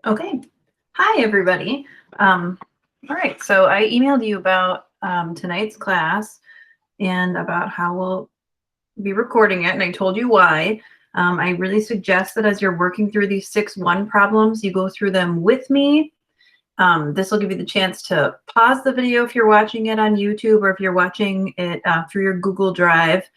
Okay. Hi, everybody. All right, so I emailed you about tonight's class and about how we'll be recording it, and I told you why. I really suggest that as you're working through these 6-1 problems, you go through them with me. This will give you the chance to pause the video if you're watching it on YouTube or if you're watching it through your Google Drive,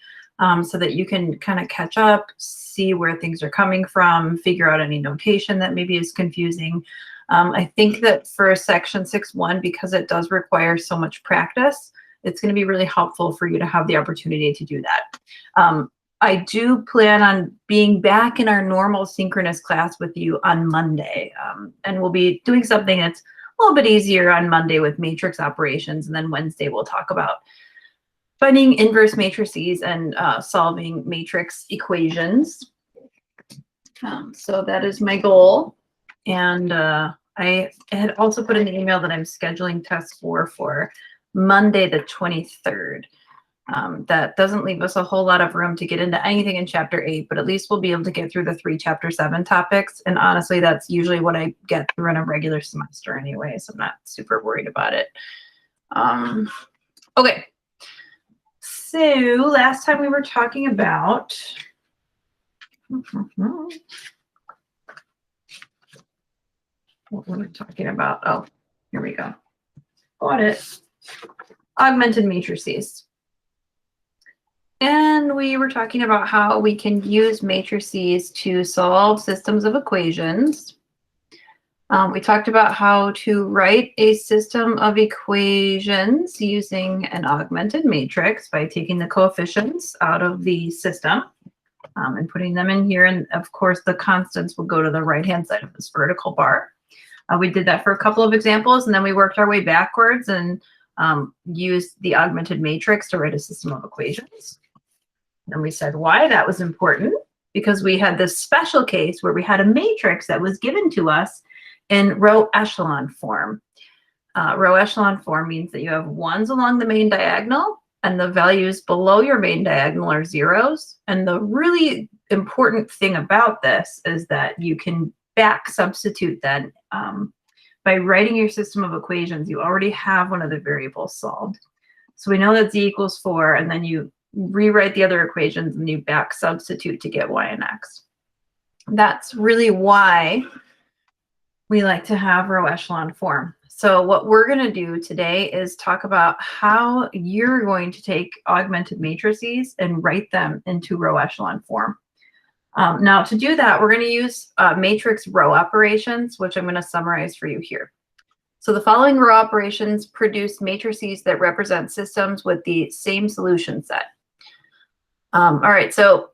so that you can kind of catch up, see where things are coming from, figure out any notation that maybe is confusing. I think that for section 6-1, because it does require so much practice, it's going to be really helpful for you to have the opportunity to do that. I do plan on being back in our normal synchronous class with you on Monday, and we'll be doing something that's a little bit easier on Monday with matrix operations, and then Wednesday we'll talk about finding inverse matrices and solving matrix equations. So that is my goal. And I had also put in the email that I'm scheduling test 4 for Monday the 23rd. That doesn't leave us a whole lot of room to get into anything in chapter 8, but at least we'll be able to get through the 3 chapter 7 topics. And honestly, that's usually what I get through in a regular semester anyway, so I'm not super worried about it. Okay. So last time we were talking about what were we talking about? Oh, here we go. Got it. Augmented matrices. And we were talking about how we can use matrices to solve systems of equations. We talked about how to write a system of equations using an augmented matrix by taking the coefficients out of the system and putting them in here. And of course, the constants will go to the right-hand side of this vertical bar. We did that for a couple of examples, and then we worked our way backwards and used the augmented matrix to write a system of equations. And we said why that was important, because we had this special case where we had a matrix that was given to us in row echelon form. Row echelon form means that you have ones along the main diagonal and the values below your main diagonal are zeros. And the really important thing about this is that you can back substitute then. By writing your system of equations, you already have one of the variables solved. So we know that z equals 4, and then you rewrite the other equations and you back substitute to get y and x. That's really why we like to have row echelon form. So what we're going to do today is talk about how you're going to take augmented matrices and write them into row echelon form. Now to do that, we're going to use matrix row operations, which I'm going to summarize for you here. So the following row operations produce matrices that represent systems with the same solution set. All right, so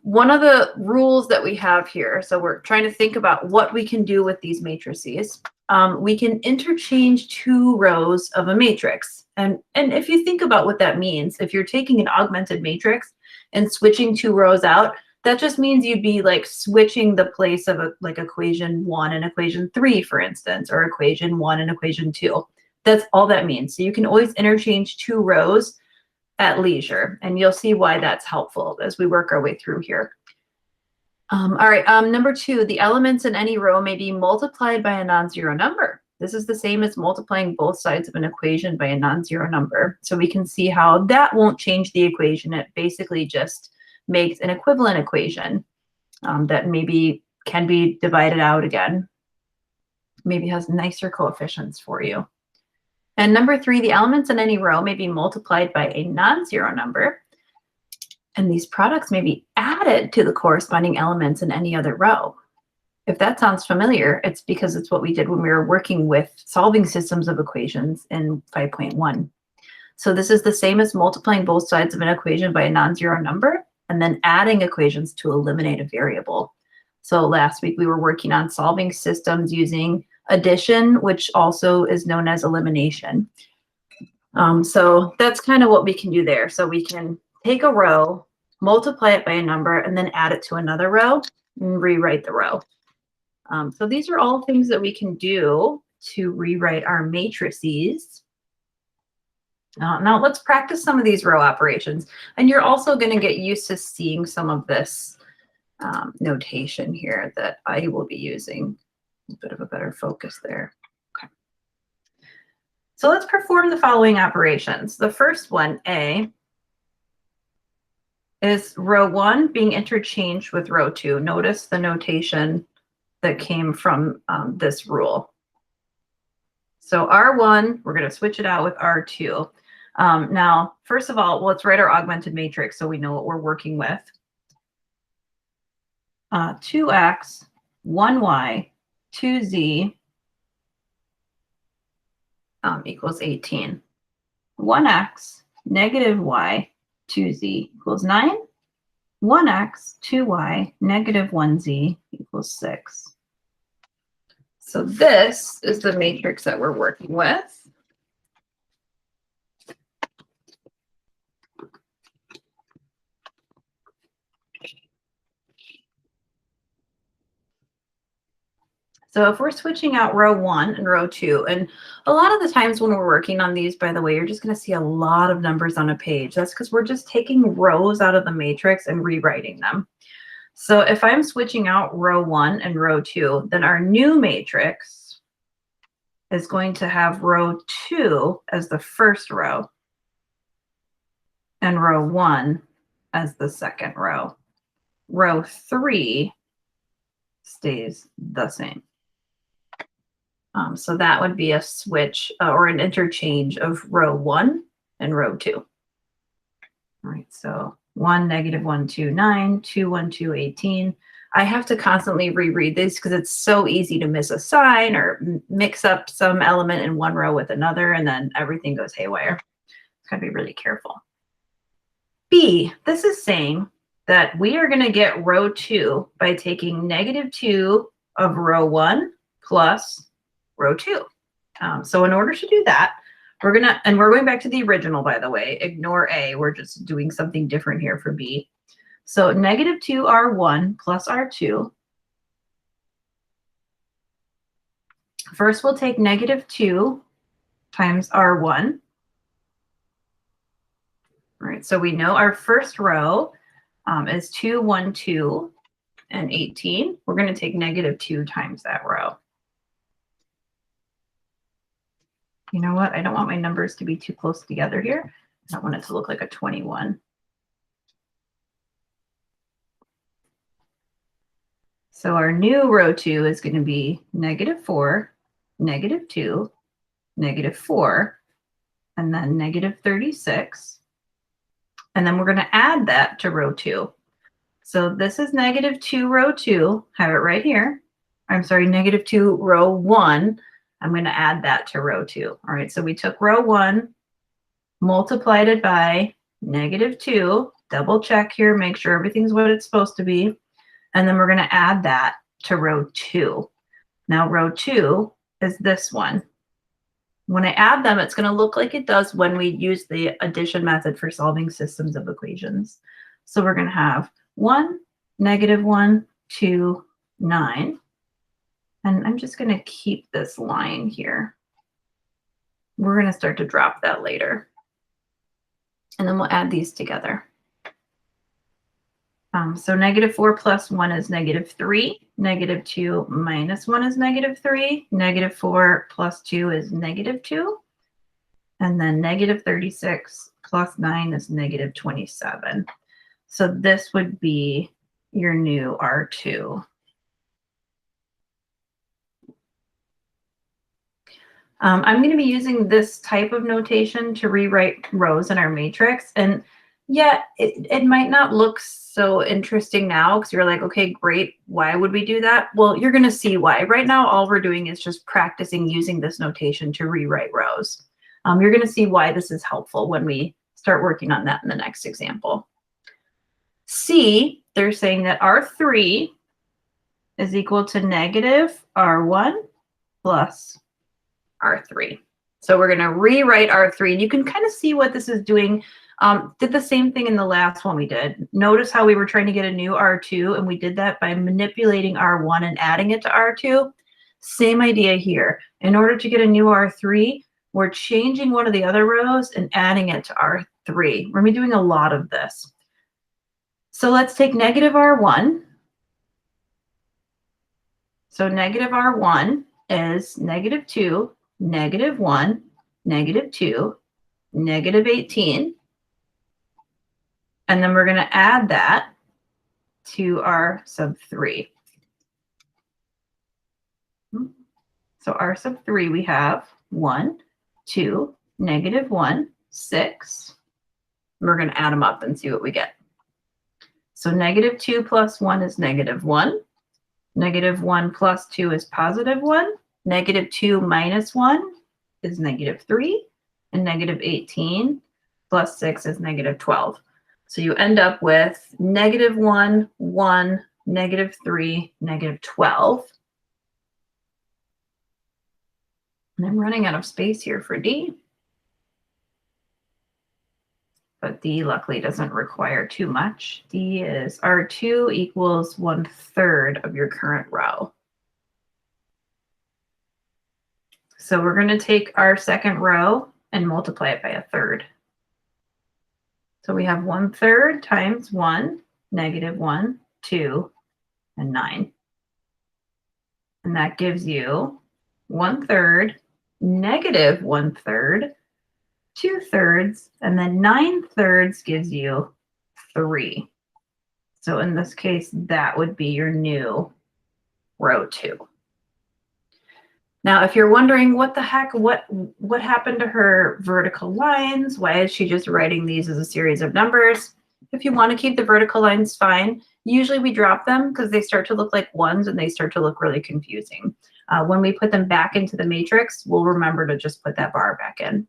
one of the rules that we have here, so we're trying to think about what we can do with these matrices. We can interchange 2 rows of a matrix. And if you think about what that means, if you're taking an augmented matrix and switching 2 rows out, that just means you'd be like switching the place of like equation 1 and equation 3, for instance, or equation 1 and equation 2. That's all that means. So you can always interchange 2 rows at leisure, and you'll see why that's helpful as we work our way through here. All right, number 2, the elements in any row may be multiplied by a non-zero number. This is the same as multiplying both sides of an equation by a non-zero number. So we can see how that won't change the equation. It basically just makes an equivalent equation that maybe can be divided out again, maybe has nicer coefficients for you. And number 3, the elements in any row may be multiplied by a non-zero number, and these products may be added to the corresponding elements in any other row. If that sounds familiar, it's because it's what we did when we were working with solving systems of equations in 5.1. So this is the same as multiplying both sides of an equation by a non-zero number, and then adding equations to eliminate a variable. So last week we were working on solving systems using addition, which also is known as elimination. So that's kind of what we can do there. So we can take a row, multiply it by a number, and then add it to another row and rewrite the row. So these are all things that we can do to rewrite our matrices. Now let's practice some of these row operations. And you're also going to get used to seeing some of this notation here that I will be using. A bit of a better focus there. Okay. So let's perform the following operations. The first one, A, is row 1 being interchanged with row 2. Notice the notation that came from this rule. So R1, we're going to switch it out with R2. Now, first of all, let's write our augmented matrix so we know what we're working with. 2x, 1y, 2z equals 18. 1x, negative y, 2z equals 9. 1x, 2y, negative 1z equals 6. So this is the matrix that we're working with. So if we're switching out row 1 and row 2, and a lot of the times when we're working on these, by the way, you're just going to see a lot of numbers on a page. That's because we're just taking rows out of the matrix and rewriting them. So if I'm switching out row 1 and row 2, then our new matrix is going to have row 2 as the first row and row 1 as the second row. Row 3 stays the same. So that would be a switch or an interchange of row 1 and row 2. All right, so 1, negative 1, 2, 9, 2, 1, 2, 18. I have to constantly reread these because it's so easy to miss a sign or mix up some element in one row with another, and then everything goes haywire. It's got to be really careful. B, this is saying that we are going to get row 2 by taking negative 2 of row 1 plus row 2. So in order to do that, we're going back to the original, by the way. Ignore A. We're just doing something different here for B. So negative 2R1 plus R2. First, we'll take negative 2 times R1. All right, so we know our first row is 2, 1, 2, and 18. We're going to take negative 2 times that row. You know what? I don't want my numbers to be too close together here. I don't want it to look like a 21. So our new row 2 is going to be negative 4, negative 2, negative 4, and then negative 36. And then we're going to add that to row 2. So this is negative 2 row 2. Have it right here. I'm sorry, negative 2 row 1. I'm going to add that to row 2. All right, so we took row 1, multiplied it by negative 2. Double check here, make sure everything's what it's supposed to be. And then we're going to add that to row 2. Now row 2 is this one. When I add them, it's going to look like it does when we use the addition method for solving systems of equations. So we're going to have 1, negative 1, 2, 9. And I'm just going to keep this line here. We're going to start to drop that later. And then we'll add these together. So negative 4 plus 1 is negative 3. Negative 2 minus 1 is negative 3. Negative 4 plus 2 is negative 2. And then negative 36 plus 9 is negative 27. So this would be your new R2. I'm going to be using this type of notation to rewrite rows in our matrix. And yeah, it might not look so interesting now because you're like, okay, great. Why would we do that? Well, you're going to see why. Right now, all we're doing is just practicing using this notation to rewrite rows. You're going to see why this is helpful when we start working on that in the next example. C, they're saying that R3 is equal to negative R1 plus R3. So we're going to rewrite R3. And you can kind of see what this is doing. Did the same thing in the last one we did. Notice how we were trying to get a new R2, and we did that by manipulating R1 and adding it to R2. Same idea here. In order to get a new R3, we're changing one of the other rows and adding it to R3. We're going to be doing a lot of this. So let's take negative R1 So negative R1 is negative 2, negative 1, negative 2, negative 18. And then we're going to add that to R sub 3. So R sub 3, we have 1, 2, negative 1, 6. We're going to add them up and see what we get. So negative 2 plus 1 is negative 1. Negative 1 plus 2 is positive 1. Negative 2 minus 1 is negative 3. And negative 18 plus 6 is negative 12. So you end up with negative 1, 1, negative 3, negative 12. And I'm running out of space here for D. But D luckily doesn't require too much. D is R2 equals 1/3 of your current row. So we're going to take our second row and multiply it by 1/3. So we have 1/3 times 1, negative 1, 2, and 9. And that gives you 1/3, negative 1/3, 2/3, and then 9/3 gives you 3. So in this case, that would be your new row 2. Now, if you're wondering what the heck, what happened to her vertical lines? Why is she just writing these as a series of numbers? If you want to keep the vertical lines, fine. Usually we drop them because they start to look like ones and they start to look really confusing. When we put them back into the matrix, we'll remember to just put that bar back in.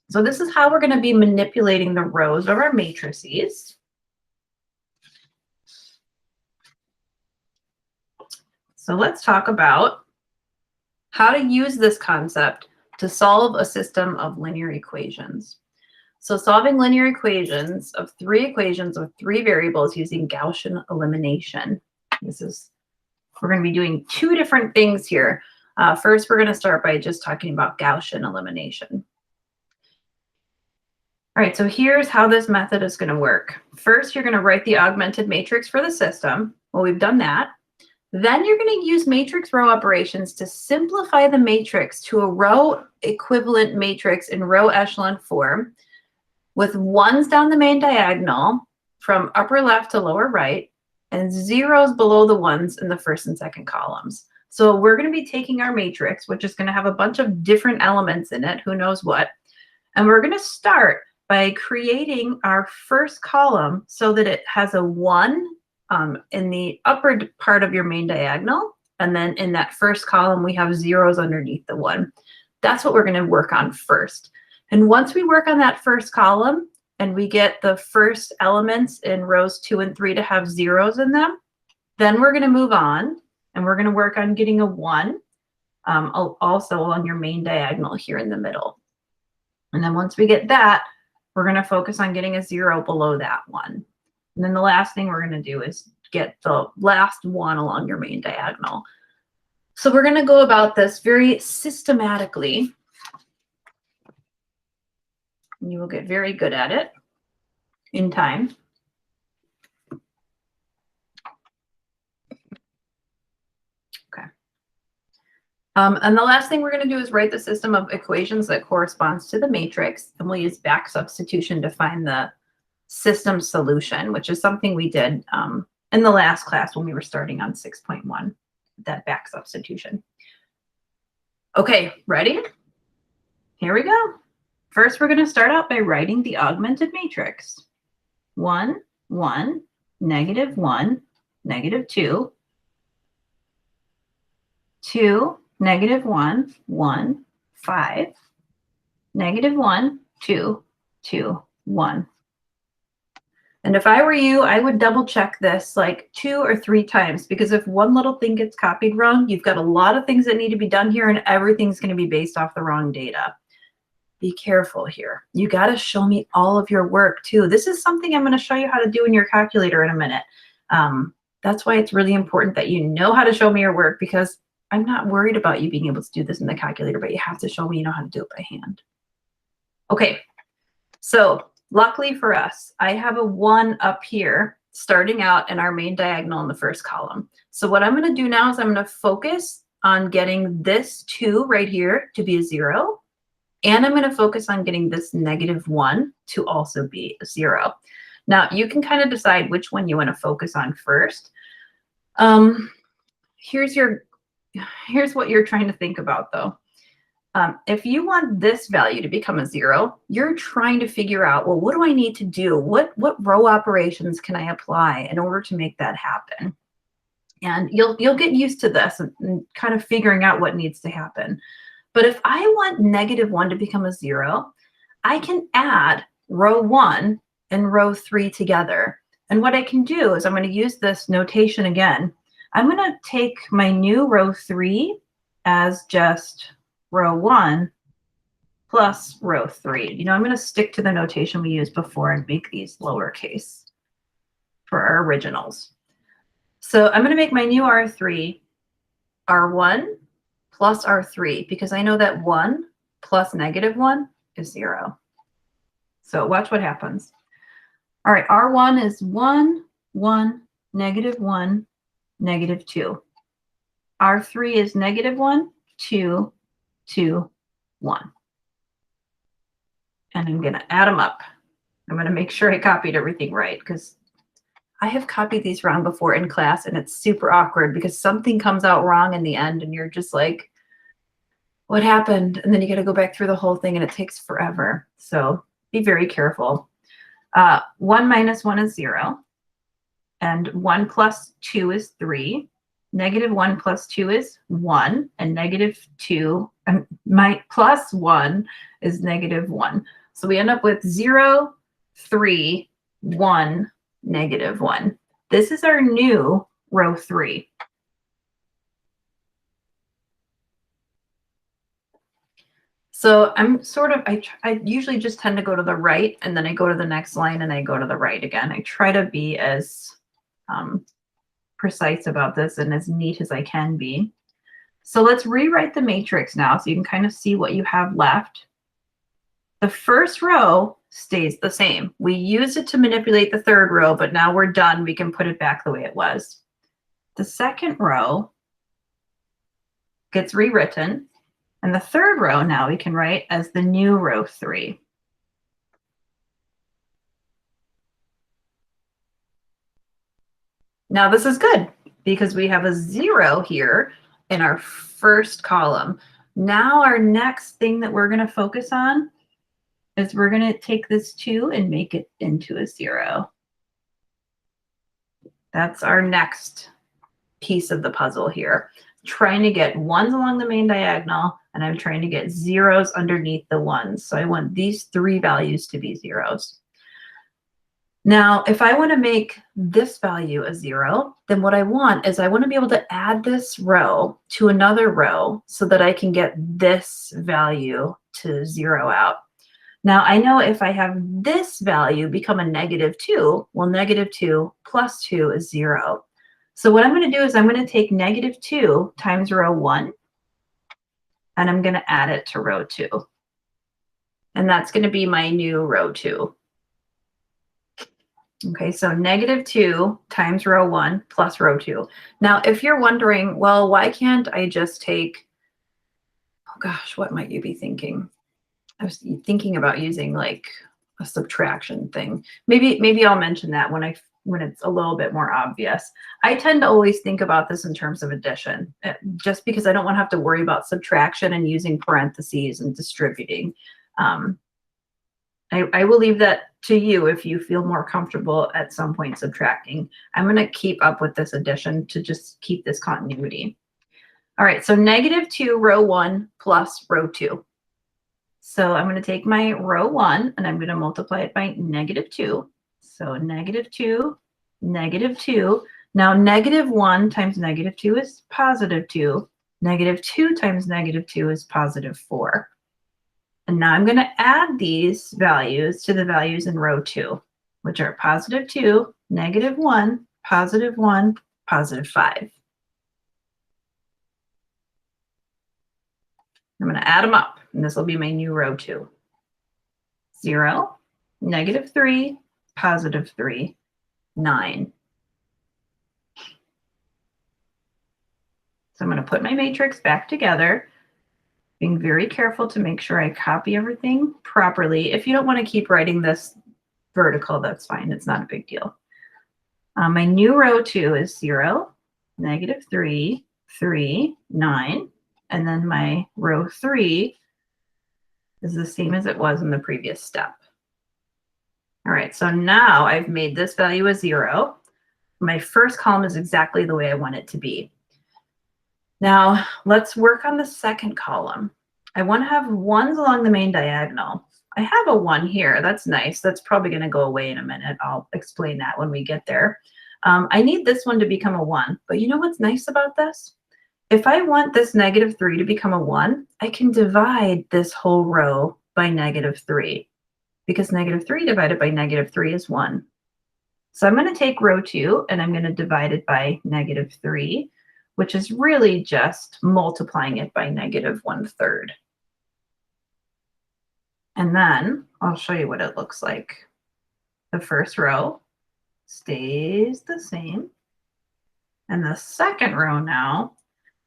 So this is how we're going to be manipulating the rows of our matrices. So let's talk about how to use this concept to solve a system of linear equations. So solving linear equations of 3 equations of 3 variables using Gaussian elimination. We're going to be doing 2 different things here. First, we're going to start by just talking about Gaussian elimination. All right, so here's how this method is going to work. First, you're going to write the augmented matrix for the system. Well, we've done that. Then you're going to use matrix row operations to simplify the matrix to a row equivalent matrix in row echelon form with ones down the main diagonal from upper left to lower right and zeros below the ones in the first and second columns. So we're going to be taking our matrix, which is going to have a bunch of different elements in it, who knows what, and we're going to start by creating our first column so that it has a 1 in the upper part of your main diagonal. And then in that first column, we have zeros underneath the 1. That's what we're going to work on first. And once we work on that first column and we get the first elements in rows 2 and 3 to have zeros in them, then we're going to move on and we're going to work on getting a 1 also on your main diagonal here in the middle. And then once we get that, we're going to focus on getting a 0 below that 1. And then the last thing we're going to do is get the last 1 along your main diagonal. So we're going to go about this very systematically. And you will get very good at it in time. Okay. And the last thing we're going to do is write the system of equations that corresponds to the matrix. And we'll use back substitution to find the system solution, which is something we did in the last class when we were starting on 6.1, that back substitution. Okay, ready? Here we go. First, we're going to start out by writing the augmented matrix. 1, 1, negative 1, negative 2, 2, negative 1, 1, 5, negative 1, 2, 2, 1. And if I were you, I would double check this like 2 or 3 times, because if one little thing gets copied wrong, you've got a lot of things that need to be done here and everything's going to be based off the wrong data. Be careful here. You got to show me all of your work too. This is something I'm going to show you how to do in your calculator in a minute. That's why it's really important that you know how to show me your work, because I'm not worried about you being able to do this in the calculator, but you have to show me you know how to do it by hand. Okay, so luckily for us, I have a 1 up here starting out in our main diagonal in the first column. So what I'm going to do now is I'm going to focus on getting this 2 right here to be a 0. And I'm going to focus on getting this -1 to also be a 0. Now, you can kind of decide which one you want to focus on first. Here's what you're trying to think about, though. If you want this value to become a 0, you're trying to figure out, well, what do I need to do? What row operations can I apply in order to make that happen? And you'll get used to this and kind of figuring out what needs to happen. But if I want -1 to become a 0, I can add row 1 and row 3 together. And what I can do is I'm going to use this notation again. I'm going to take my new row 3 as just row 1 plus row 3. You know, I'm going to stick to the notation we used before and make these lowercase for our originals. So I'm going to make my new R3 R1 plus R3 because I know that 1 plus -1 is 0. So watch what happens. All right, R1 is 1, 1, -1, -2. R3 is -1, 2, 2, 1. And I'm going to add them up. I'm going to make sure I copied everything right because I have copied these wrong before in class, and it's super awkward because something comes out wrong in the end, and you're just like, what happened? And then you got to go back through the whole thing, and it takes forever. So be very careful. 1 minus 1 is 0, and 1 plus 2 is 3. -1 plus 2 is 1, and -2, my plus 1 is -1. So we end up with 0, 3, 1, -1. This is our new row 3. So I'm sort of, I usually just tend to go to the right, and then I go to the next line, and I go to the right again. I try to be as precise about this and as neat as I can be. So let's rewrite the matrix now so you can kind of see what you have left. The first row stays the same. We used it to manipulate the third row, but now we're done. We can put it back the way it was. The second row gets rewritten, and the third row now we can write as the new row 3. Now this is good because we have a 0 here in our first column. Now our next thing that we're going to focus on is we're going to take this 2 and make it into a 0. That's our next piece of the puzzle here. Trying to get 1s along the main diagonal, and I'm trying to get 0s underneath the 1s. So I want these 3 values to be 0s. Now, if I want to make this value a 0, then what I want is I want to be able to add this row to another row so that I can get this value to 0 out. Now, I know if I have this value become a -2, well, -2 plus 2 is 0. So what I'm going to do is I'm going to take -2 times row 1, and I'm going to add it to row 2. And that's going to be my new row 2. Okay, so -2 times row 1 plus row 2. Now, if you're wondering, well, why can't I just take, oh gosh, what might you be thinking? I was thinking about using like a subtraction thing. Maybe I'll mention that when it's a little bit more obvious. I tend to always think about this in terms of addition, just because I don't want to have to worry about subtraction and using parentheses and distributing. I will leave that to you if you feel more comfortable at some point subtracting. I'm going to keep up with this addition to just keep this continuity. All right, so -2 row 1 plus row 2. So I'm going to take my row 1 and I'm going to multiply it by -2. So -2, -2. Now -1 times -2 is +2. -2 times -2 is +4. And now I'm going to add these values to the values in row 2, which are +2, -1, +1, +5. I'm going to add them up, and this will be my new row 2. 0, -3, +3, 9. So I'm going to put my matrix back together, being very careful to make sure I copy everything properly. If you don't want to keep writing this vertical, that's fine. It's not a big deal. My new row 2 is 0, -3, 3, 9. And then my row 3 is the same as it was in the previous step. All right, so now I've made this value a 0. My first column is exactly the way I want it to be. Now let's work on the second column. I want to have 1s along the main diagonal. I have a 1 here. That's nice. That's probably going to go away in a minute. I'll explain that when we get there. I need this one to become a 1. But you know what's nice about this? If I want this -3 to become a 1, I can divide this whole row by -3, because -3 divided by -3 is 1. So I'm going to take row 2 and I'm going to divide it by -3, which is really just multiplying it by -1/3. And then I'll show you what it looks like. The first row stays the same. And the second row now,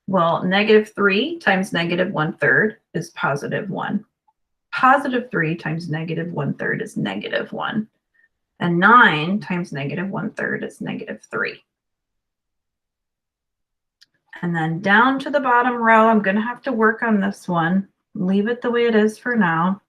well, -3 times -1/3 is +1. +3 times -1/3 is -1. And 9 times -1/3 is -3. And then down to the bottom row, I'm going to have to work on this one. Leave it the way it is for now.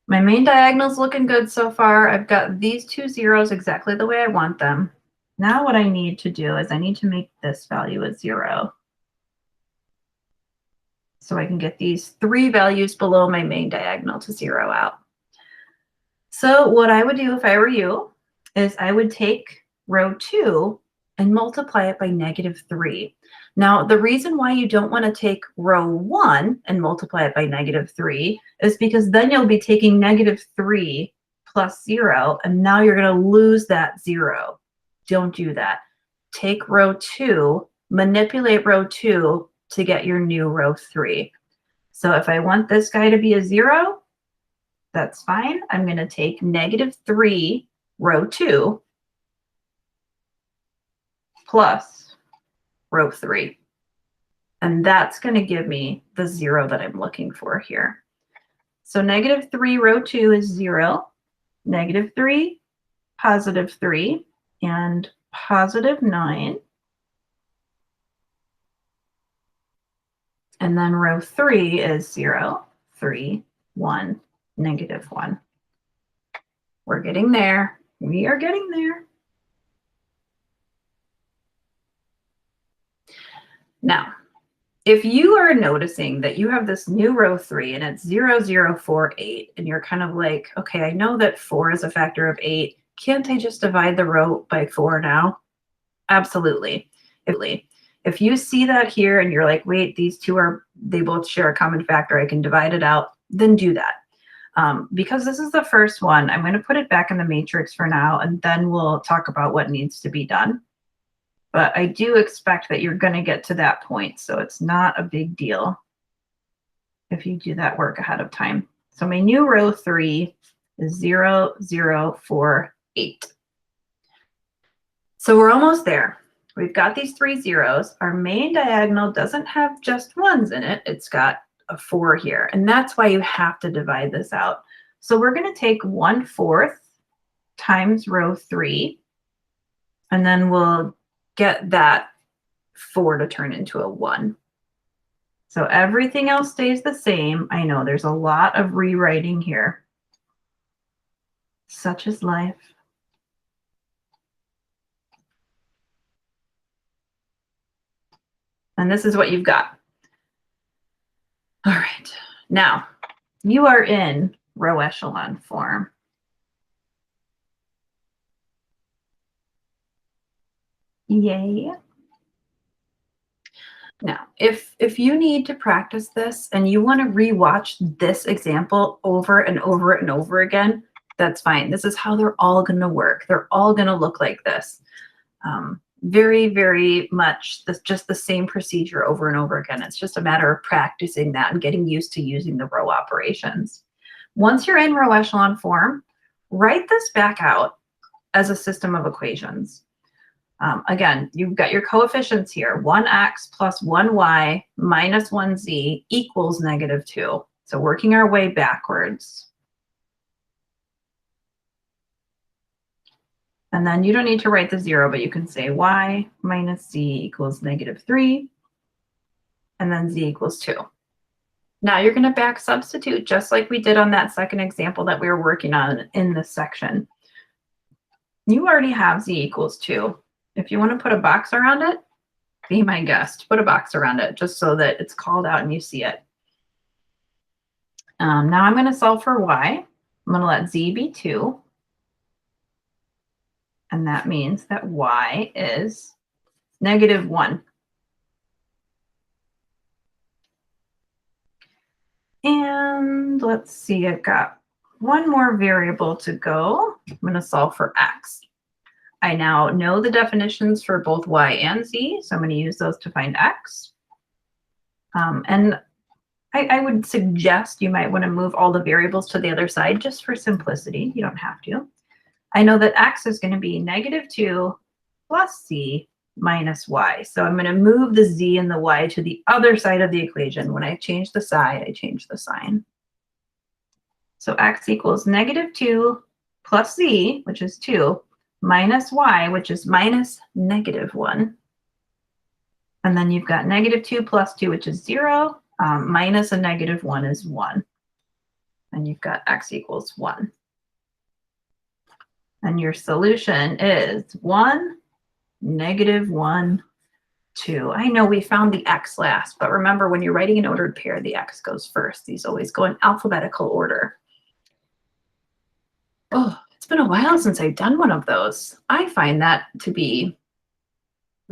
My main diagonal's looking good so far. I've got these 2 zeros exactly the way I want them. Now what I need to do is I need to make this value a 0. So I can get these 3 values below my main diagonal to 0 out. So what I would do if I were you is I would take row 2 and multiply it by -3. Now, the reason why you don't want to take row 1 and multiply it by -3 is because then you'll be taking -3 plus 0, and now you're going to lose that 0. Don't do that. Take row 2, manipulate row 2 to get your new row 3. So if I want this guy to be a 0, that's fine. I'm going to take -3 row 2 plus row 3. And that's going to give me the 0 that I'm looking for here. So -3 row 2 is 0, -3, +3, and +9. And then row 3 is 0, 3, 1, -1. We're getting there. We are getting there. Now, if you are noticing that you have this new row 3 and it's 0, 0, 4, 8, and you're kind of like, okay, I know that 4 is a factor of 8. Can't I just divide the row by 4 now? Absolutely. If you see that here and you're like, wait, these two they both share a common factor, I can divide it out, then do that. Because this is the first one, I'm going to put it back in the matrix for now, and then we'll talk about what needs to be done. But I do expect that you're going to get to that point, so it's not a big deal if you do that work ahead of time. So my new row 3 is 0, 0, 4, 8. So we're almost there. We've got these 3 zeros. Our main diagonal doesn't have just 1s in it. It's got a 4 here, and that's why you have to divide this out. So we're going to take 1/4 times row 3, and then we'll get that 4 to turn into a 1. So everything else stays the same. I know there's a lot of rewriting here. Such is life. And this is what you've got. All right. Now, you are in row echelon form. Yay. Now, if you need to practice this and you want to rewatch this example over and over and over again, that's fine. This is how they're all going to work. They're all going to look like this. Very, very much just the same procedure over and over again. It's just a matter of practicing that and getting used to using the row operations. Once you're in row echelon form, write this back out as a system of equations. Again, you've got your coefficients here. 1x plus 1y minus 1z equals -2. So working our way backwards. And then you don't need to write the 0, but you can say y minus z equals -3. And then z equals 2. Now you're going to back substitute just like we did on that second example that we were working on in this section. You already have z equals 2. If you want to put a box around it, be my guest. Put a box around it just so that it's called out and you see it. Now I'm going to solve for y. I'm going to let z be 2. And that means that y is -1. And let's see, I've got one more variable to go. I'm going to solve for x. I now know the definitions for both y and z, so I'm going to use those to find x. And I would suggest you might want to move all the variables to the other side just for simplicity. You don't have to. I know that x is going to be -2 plus z minus y. So I'm going to move the z and the y to the other side of the equation. When I change the side, I change the sign. So x equals -2 plus z, which is 2, minus y, which is minus -1. And then you've got -2 plus 2, which is 0, minus a -1 is 1. And you've got x equals 1. And your solution is 1, -1, 2. I know we found the x last, but remember when you're writing an ordered pair, the x goes first. These always go in alphabetical order. Oh, it's been a while since I've done one of those. I find that to be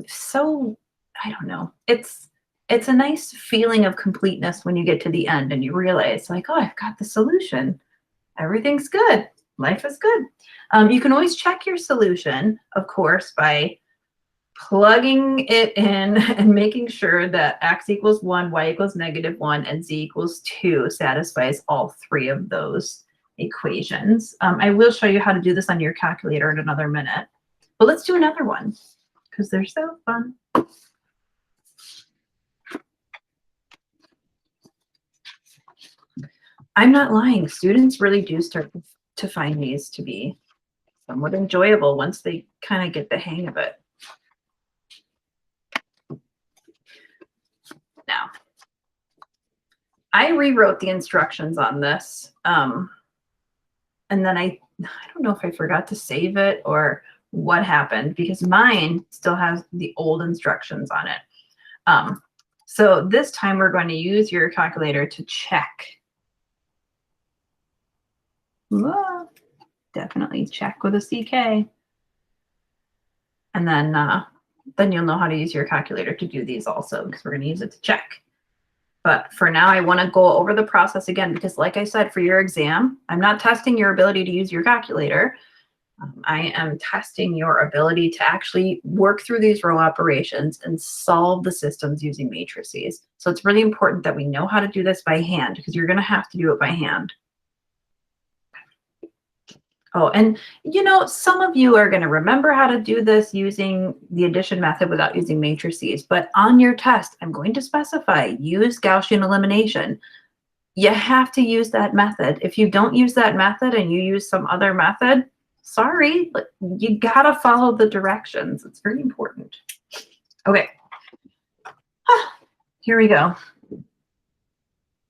so, I don't know. It's a nice feeling of completeness when you get to the end and you realize like, oh, I've got the solution. Everything's good. Life is good. You can always check your solution, of course, by plugging it in and making sure that x equals 1, y equals -1, and z equals 2 satisfies all 3 of those equations. I will show you how to do this on your calculator in another minute. But let's do another one because they're so fun. I'm not lying. Students really do start to find these to be somewhat enjoyable once they kind of get the hang of it. Now, I rewrote the instructions on this, and then I don't know if I forgot to save it or what happened because mine still has the old instructions on it. So this time we're going to use your calculator to check. Definitely check with a CK. And then you'll know how to use your calculator to do these also because we're going to use it to check. But for now, I want to go over the process again because like I said, for your exam, I'm not testing your ability to use your calculator. I am testing your ability to actually work through these row operations and solve the systems using matrices. So it's really important that we know how to do this by hand because you're going to have to do it by hand. Oh, and you know, some of you are going to remember how to do this using the addition method without using matrices, but on your test, I'm going to specify use Gaussian elimination. You have to use that method. If you don't use that method and you use some other method, sorry, but you got to follow the directions. It's very important. Okay. Here we go.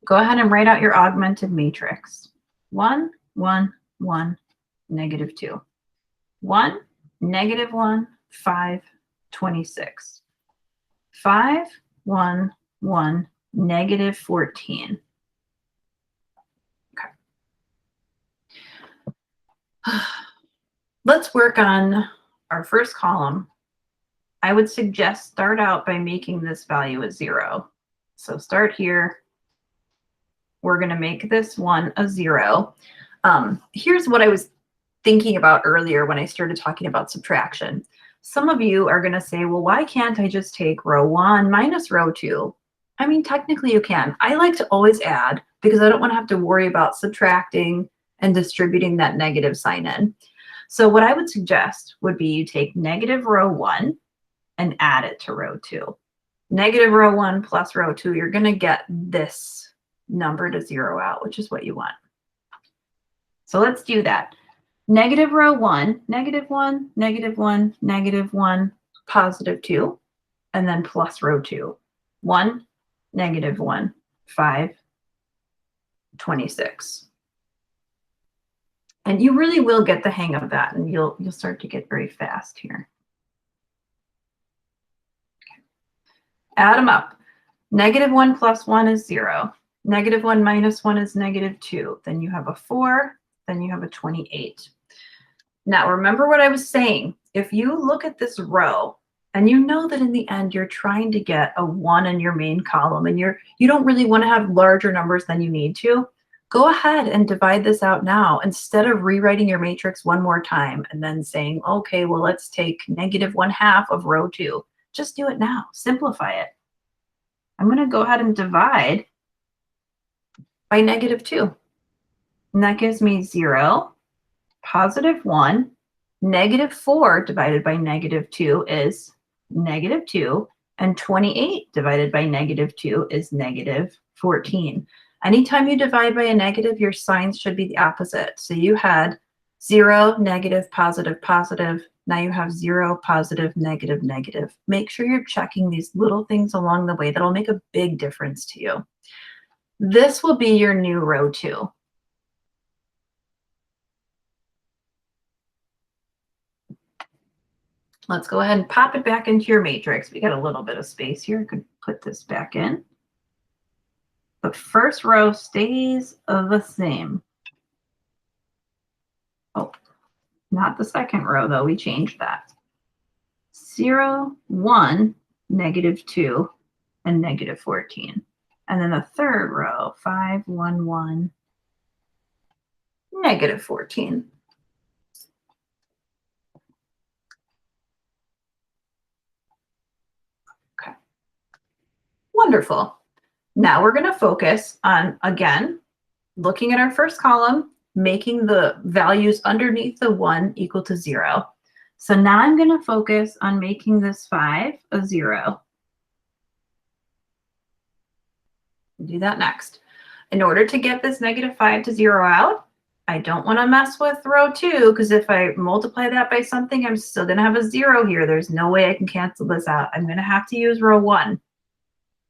Go ahead and write out your augmented matrix. 1, 1, 1. -2. 1, -1, 5, 26. 5, 1, 1, -14. Okay. Let's work on our first column. I would suggest start out by making this value a 0. So start here. We're going to make this one a 0. Here's what I was thinking about earlier when I started talking about subtraction. Some of you are going to say, well, why can't I just take row 1 minus row 2? I mean, technically you can. I like to always add because I don't want to have to worry about subtracting and distributing that negative sign in. So what I would suggest would be you take negative row 1 and add it to row 2. Negative row 1 plus row 2, you're going to get this number to zero out, which is what you want. So let's do that. Negative row 1, negative 1, negative 1, negative 1, positive 2, and then plus row 2. 1, negative 1, 5, 26. And you really will get the hang of that, and you'll start to get very fast here. Okay. Add them up. Negative 1 plus 1 is 0. Negative 1 minus 1 is negative 2. Then you have a 4. Then you have a 28. Now, remember what I was saying. If you look at this row, and you know that in the end you're trying to get a 1 in your main column, and you don't really want to have larger numbers than you need to, go ahead and divide this out now instead of rewriting your matrix one more time and then saying, okay, well, let's take negative 1/2 of row 2. Just do it now. Simplify it. I'm going to go ahead and divide by negative 2. And that gives me 0, positive 1, negative 4 divided by negative 2 is negative 2, and 28 divided by negative 2 is negative 14. Anytime you divide by a negative, your signs should be the opposite. So you had 0, negative, positive, positive. Now you have 0, positive, negative, negative. Make sure you're checking these little things along the way. That'll make a big difference to you. This will be your new row 2. Let's go ahead and pop it back into your matrix. We got a little bit of space here. I could put this back in. The first row stays the same. Oh, not the second row, though. We changed that. 0, 1, negative 2, and negative 14. And then the third row, 5, 1, 1, negative 14. Okay. Wonderful. Now we're going to focus on, again, looking at our first column, making the values underneath the 1 equal to 0. So now I'm going to focus on making this 5 a 0. Do that next. In order to get this negative 5 to 0 out, I don't want to mess with row 2, because if I multiply that by something, I'm still going to have a 0 here. There's no way I can cancel this out. I'm going to have to use row 1.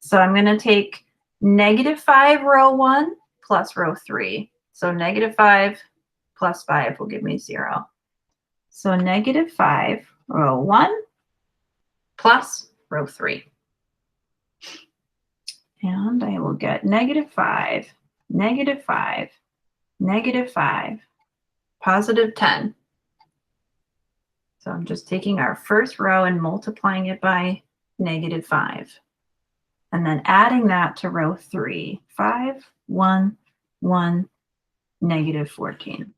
So I'm going to take negative 5 row 1 plus row 3. So negative 5 plus 5 will give me 0. So negative 5 row 1 plus row 3. And I will get negative 5, negative 5, negative 5, positive 10. So I'm just taking our first row and multiplying it by negative 5. And then adding that to row 3, 5, 1, 1, negative 14.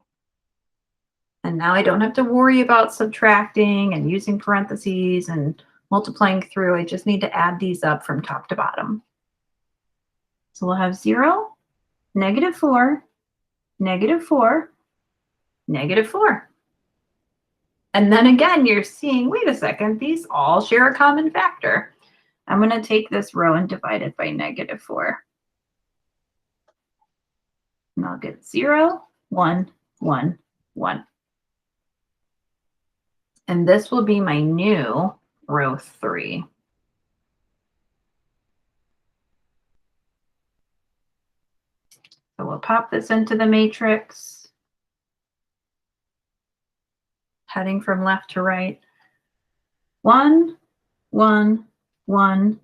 And now I don't have to worry about subtracting and using parentheses and multiplying through. I just need to add these up from top to bottom. So we'll have 0, negative 4, negative 4, negative 4. And then again, you're seeing, wait a second, these all share a common factor. I'm going to take this row and divide it by negative 4. And I'll get 0, 1, 1, 1. And this will be my new row 3. So we'll pop this into the matrix, heading from left to right. 1, 1, 1,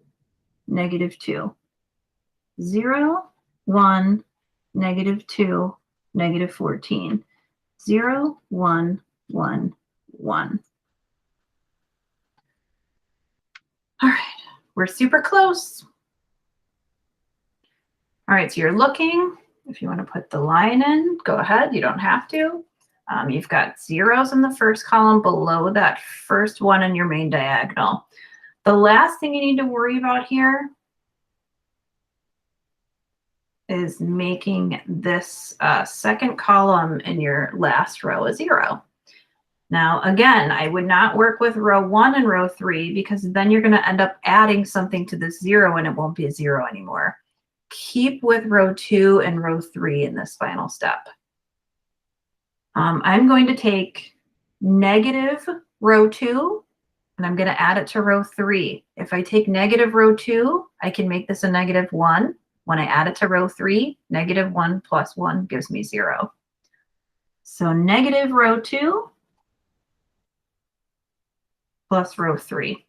negative 2. 0, 1, negative 2, negative 14. 0, 1, 1, 1. All right, we're super close. All right, so you're looking. If you want to put the line in, go ahead. You don't have to. You've got zeros in the first column below that first one in your main diagonal. The last thing you need to worry about here is making this second column in your last row a 0. Now, again, I would not work with row 1 and row 3 because then you're going to end up adding something to this 0 and it won't be a 0 anymore. Keep with row 2 and row 3 in this final step. I'm going to take negative row 2 and I'm going to add it to row 3. If I take negative row 2, I can make this a negative 1. When I add it to row 3, negative 1 plus 1 gives me 0. So negative row 2 plus row 3.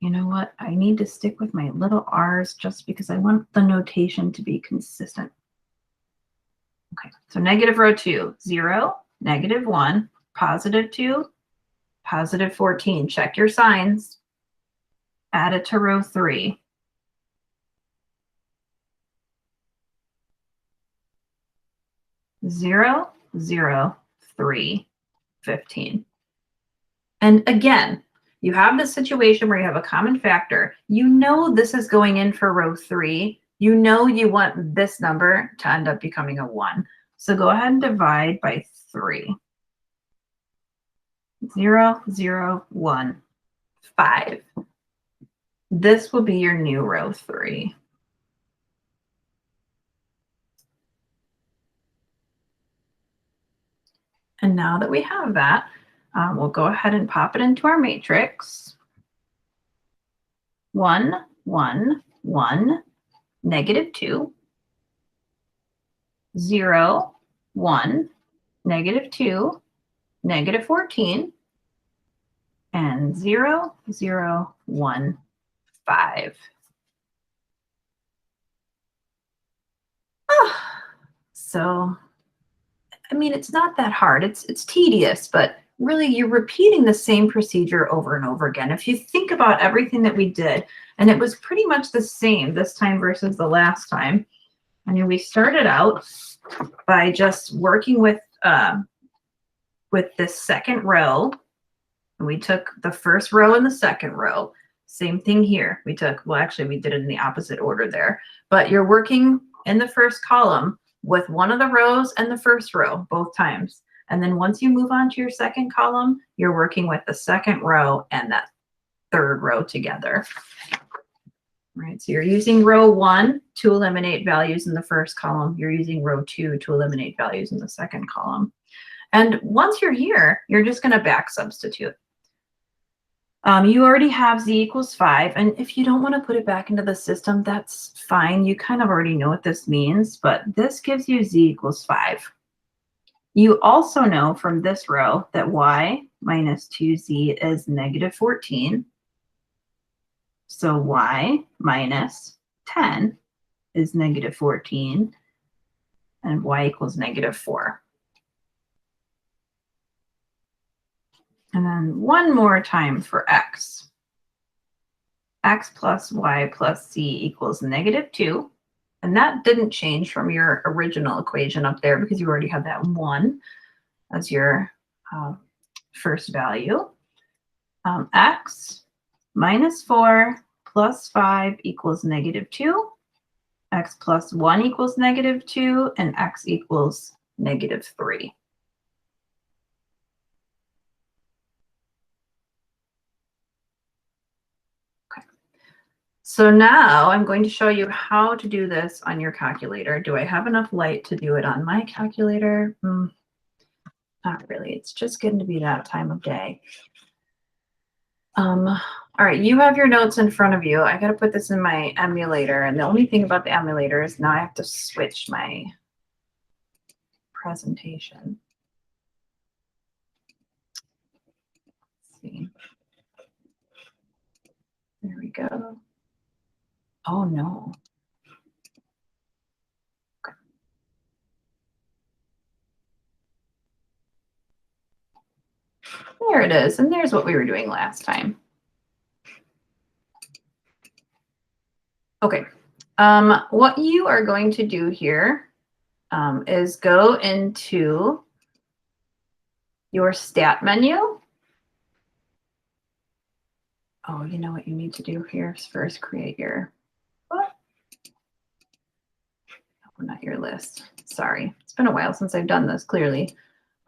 You know what? I need to stick with my little r's just because I want the notation to be consistent. Okay, so negative row 2, 0, negative 1, positive 2, positive 14. Check your signs. Add it to row 3. Zero, 0, 3, 15. And again, you have this situation where you have a common factor. You know this is going in for row 3. You know you want this number to end up becoming a 1. So go ahead and divide by 3. 0, 0, 1, 5. This will be your new row 3. And now that we have that, we'll go ahead and pop it into our matrix. 1, 1, 1, negative 2, 0, 1, negative 2, negative 14, and 0, 0, 1, 5. So, I mean, it's not that hard. It's tedious, but really you're repeating the same procedure over and over again. If you think about everything that we did, and it was pretty much the same this time versus the last time. I mean, we started out by just working with this second row. And we took the first row and the second row. Same thing here. We took, well, actually, we did it in the opposite order there. But you're working in the first column with one of the rows and the first row both times. And then once you move on to your second column, you're working with the second row and that third row together. Right, so you're using row 1 to eliminate values in the first column. You're using row 2 to eliminate values in the second column. And once you're here, you're just going to back substitute. You already have z equals 5. And if you don't want to put it back into the system, that's fine. You kind of already know what this means, but this gives you z equals 5. You also know from this row that y minus 2z is negative 14. So y minus 10 is negative 14, and y equals negative 4. And then one more time for x. X plus y plus z equals negative 2. And that didn't change from your original equation up there because you already had that 1 as your first value. X minus 4 plus 5 equals negative 2. X plus 1 equals negative 2. And x equals negative 3. So now I'm going to show you how to do this on your calculator. Do I have enough light to do it on my calculator? Not really. It's just getting to be that time of day. All right, you have your notes in front of you. I got to put this in my emulator. And the only thing about the emulator is now I have to switch my presentation. Let's see. There we go. Oh, no. Okay. There it is. And there's what we were doing last time. Okay. What you are going to do here is go into your stat menu. Oh, you know what you need to do here is first create your not your list. Sorry. It's been a while since I've done this, clearly.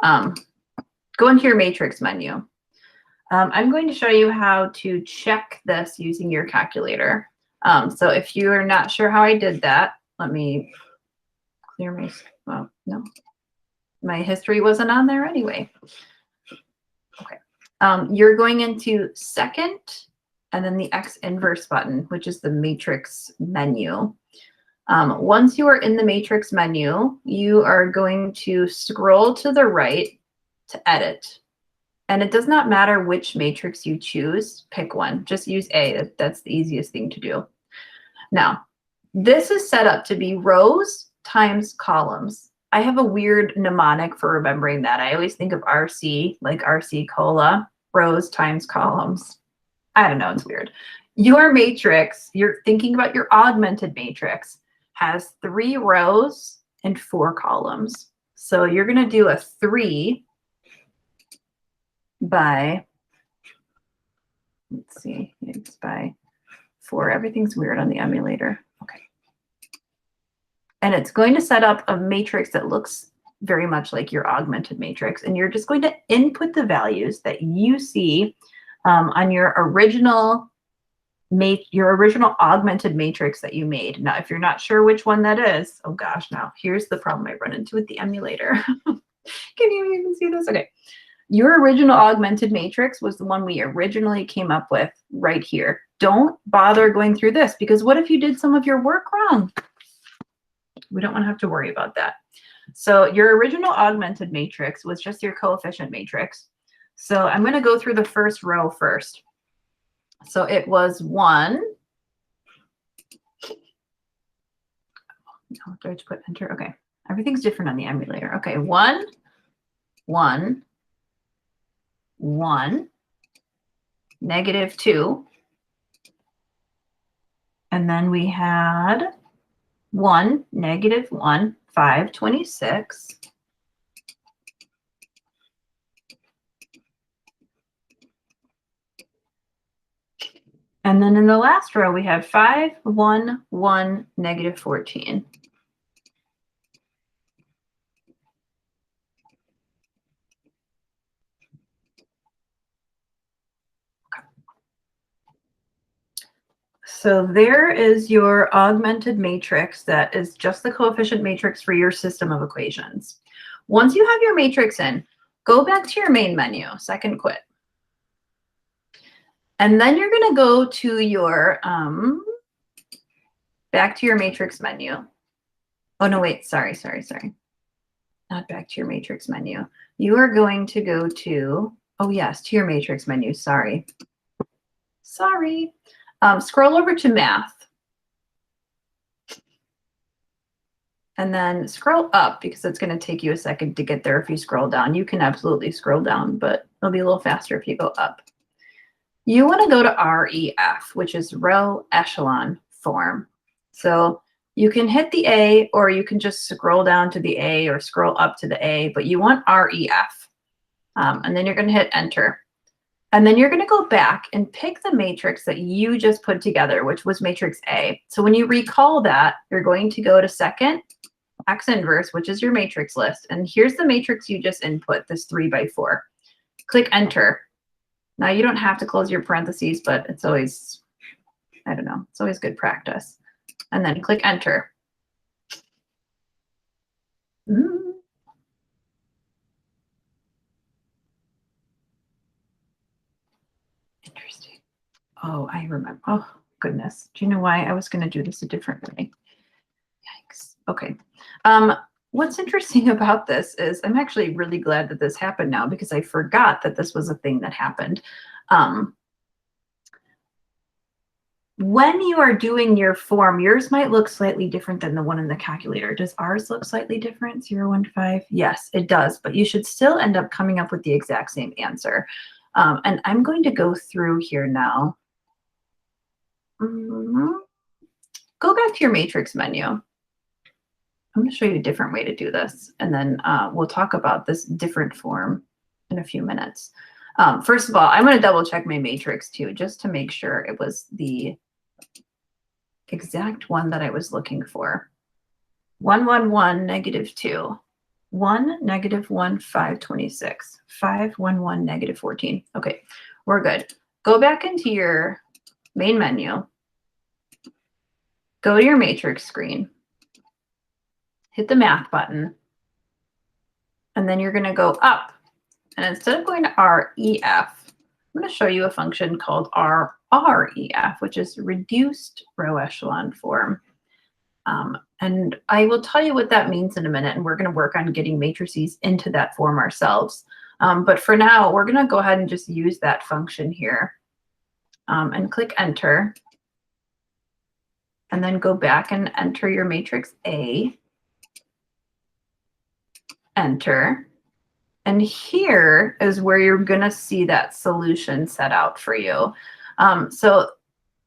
Go into your matrix menu. I'm going to show you how to check this using your calculator. So if you are not sure how I did that, let me clear my, well, no, my history wasn't on there anyway. Okay. You're going into second and then the X inverse button, which is the matrix menu. Once you are in the matrix menu, you are going to scroll to the right to edit. And it does not matter which matrix you choose, pick one. Just use A. That's the easiest thing to do. Now, this is set up to be rows times columns. I have a weird mnemonic for remembering that. I always think of RC, like RC Cola, rows times columns. I don't know, it's weird. Your matrix, you're thinking about your augmented matrix, has 3 rows and 4 columns. So you're going to do a 3 by, let's see, it's by 4. Everything's weird on the emulator. Okay. And it's going to set up a matrix that looks very much like your augmented matrix. And you're just going to input the values that you see on your original augmented matrix that you made. Now, if you're not sure which one that is, oh gosh, now here's the problem I run into with the emulator. Can you even see this? Okay. Your original augmented matrix was the one we originally came up with right here. Don't bother going through this, because what if you did some of your work wrong? We don't want to have to worry about that. So your original augmented matrix was just your coefficient matrix. So I'm going to go through the first row first. So it was 1. No, do I have to put enter? Okay. Everything's different on the emulator. Okay. 1, 1, 1, -2. And then we had 1, -1, 5, 26. And then in the last row, we have 5, 1, 1, -14. So there is your augmented matrix that is just the coefficient matrix for your system of equations. Once you have your matrix in, go back to your main menu, second quit. And then you're going to go to your, back to your matrix menu. Oh, no, wait, sorry. Not back to your matrix menu. You are going to go to, oh yes, to your matrix menu, sorry. Scroll over to math. And then scroll up, because it's going to take you a second to get there if you scroll down. You can absolutely scroll down, but it'll be a little faster if you go up. You want to go to REF, which is row echelon form. So you can hit the A, or you can just scroll down to the A or scroll up to the A, but you want REF. And then you're going to hit enter. And then you're going to go back and pick the matrix that you just put together, which was matrix A. So when you recall that, you're going to go to second, X inverse, which is your matrix list. And here's the matrix you just input, this 3 by 4. Click enter. Now you don't have to close your parentheses, but it's always, I don't know, it's always good practice. And then click enter. Interesting. Oh, I remember. Oh, goodness. Do you know why I was going to do this a different way? Yikes. Okay. What's interesting about this is I'm actually really glad that this happened now, because I forgot that this was a thing that happened. When you are doing your form, yours might look slightly different than the one in the calculator. Does ours look slightly different? 0, 1, 5? Yes, it does, but you should still end up coming up with the exact same answer. And I'm going to go through here now. Go back to your matrix menu. I'm going to show you a different way to do this, and then we'll talk about this different form in a few minutes. First of all, I'm going to double check my matrix too, just to make sure it was the exact one that I was looking for. 1, 1, 1, -2. 1, -1, 5, 26. 5, 1, 1, -14. Okay, we're good. Go back into your main menu. Go to your matrix screen. Hit the math button. And then you're going to go up. And instead of going to REF, I'm going to show you a function called RREF, which is reduced row echelon form. And I will tell you what that means in a minute, and we're going to work on getting matrices into that form ourselves. But for now, we're going to go ahead and just use that function here and click enter. And then go back and enter your matrix A. Enter. And here is where you're going to see that solution set out for you. So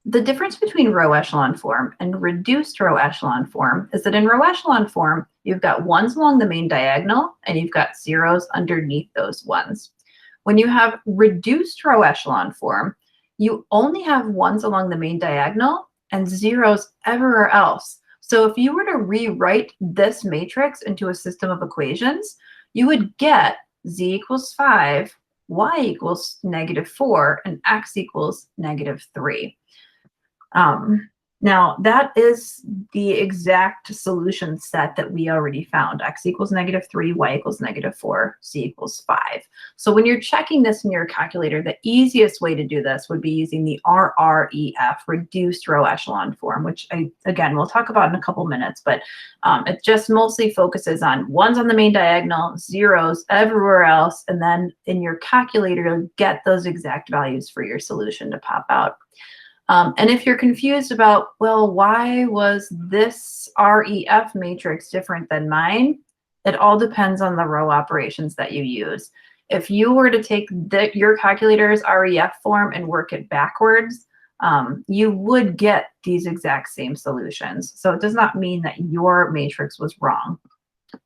the difference between row echelon form and reduced row echelon form is that in row echelon form, you've got ones along the main diagonal and you've got zeros underneath those ones. When you have reduced row echelon form, you only have ones along the main diagonal and zeros everywhere else. So if you were to rewrite this matrix into a system of equations, you would get z equals 5, y equals -4, and x equals -3. Now, that is the exact solution set that we already found. X equals -3, y equals -4, z equals 5. So when you're checking this in your calculator, the easiest way to do this would be using the RREF, reduced row echelon form, which again, we'll talk about in a couple minutes, but it just mostly focuses on ones on the main diagonal, zeros everywhere else, and then in your calculator, you'll get those exact values for your solution to pop out. And if you're confused about, well, why was this REF matrix different than mine? It all depends on the row operations that you use. If you were to take your calculator's REF form and work it backwards, you would get these exact same solutions. So it does not mean that your matrix was wrong,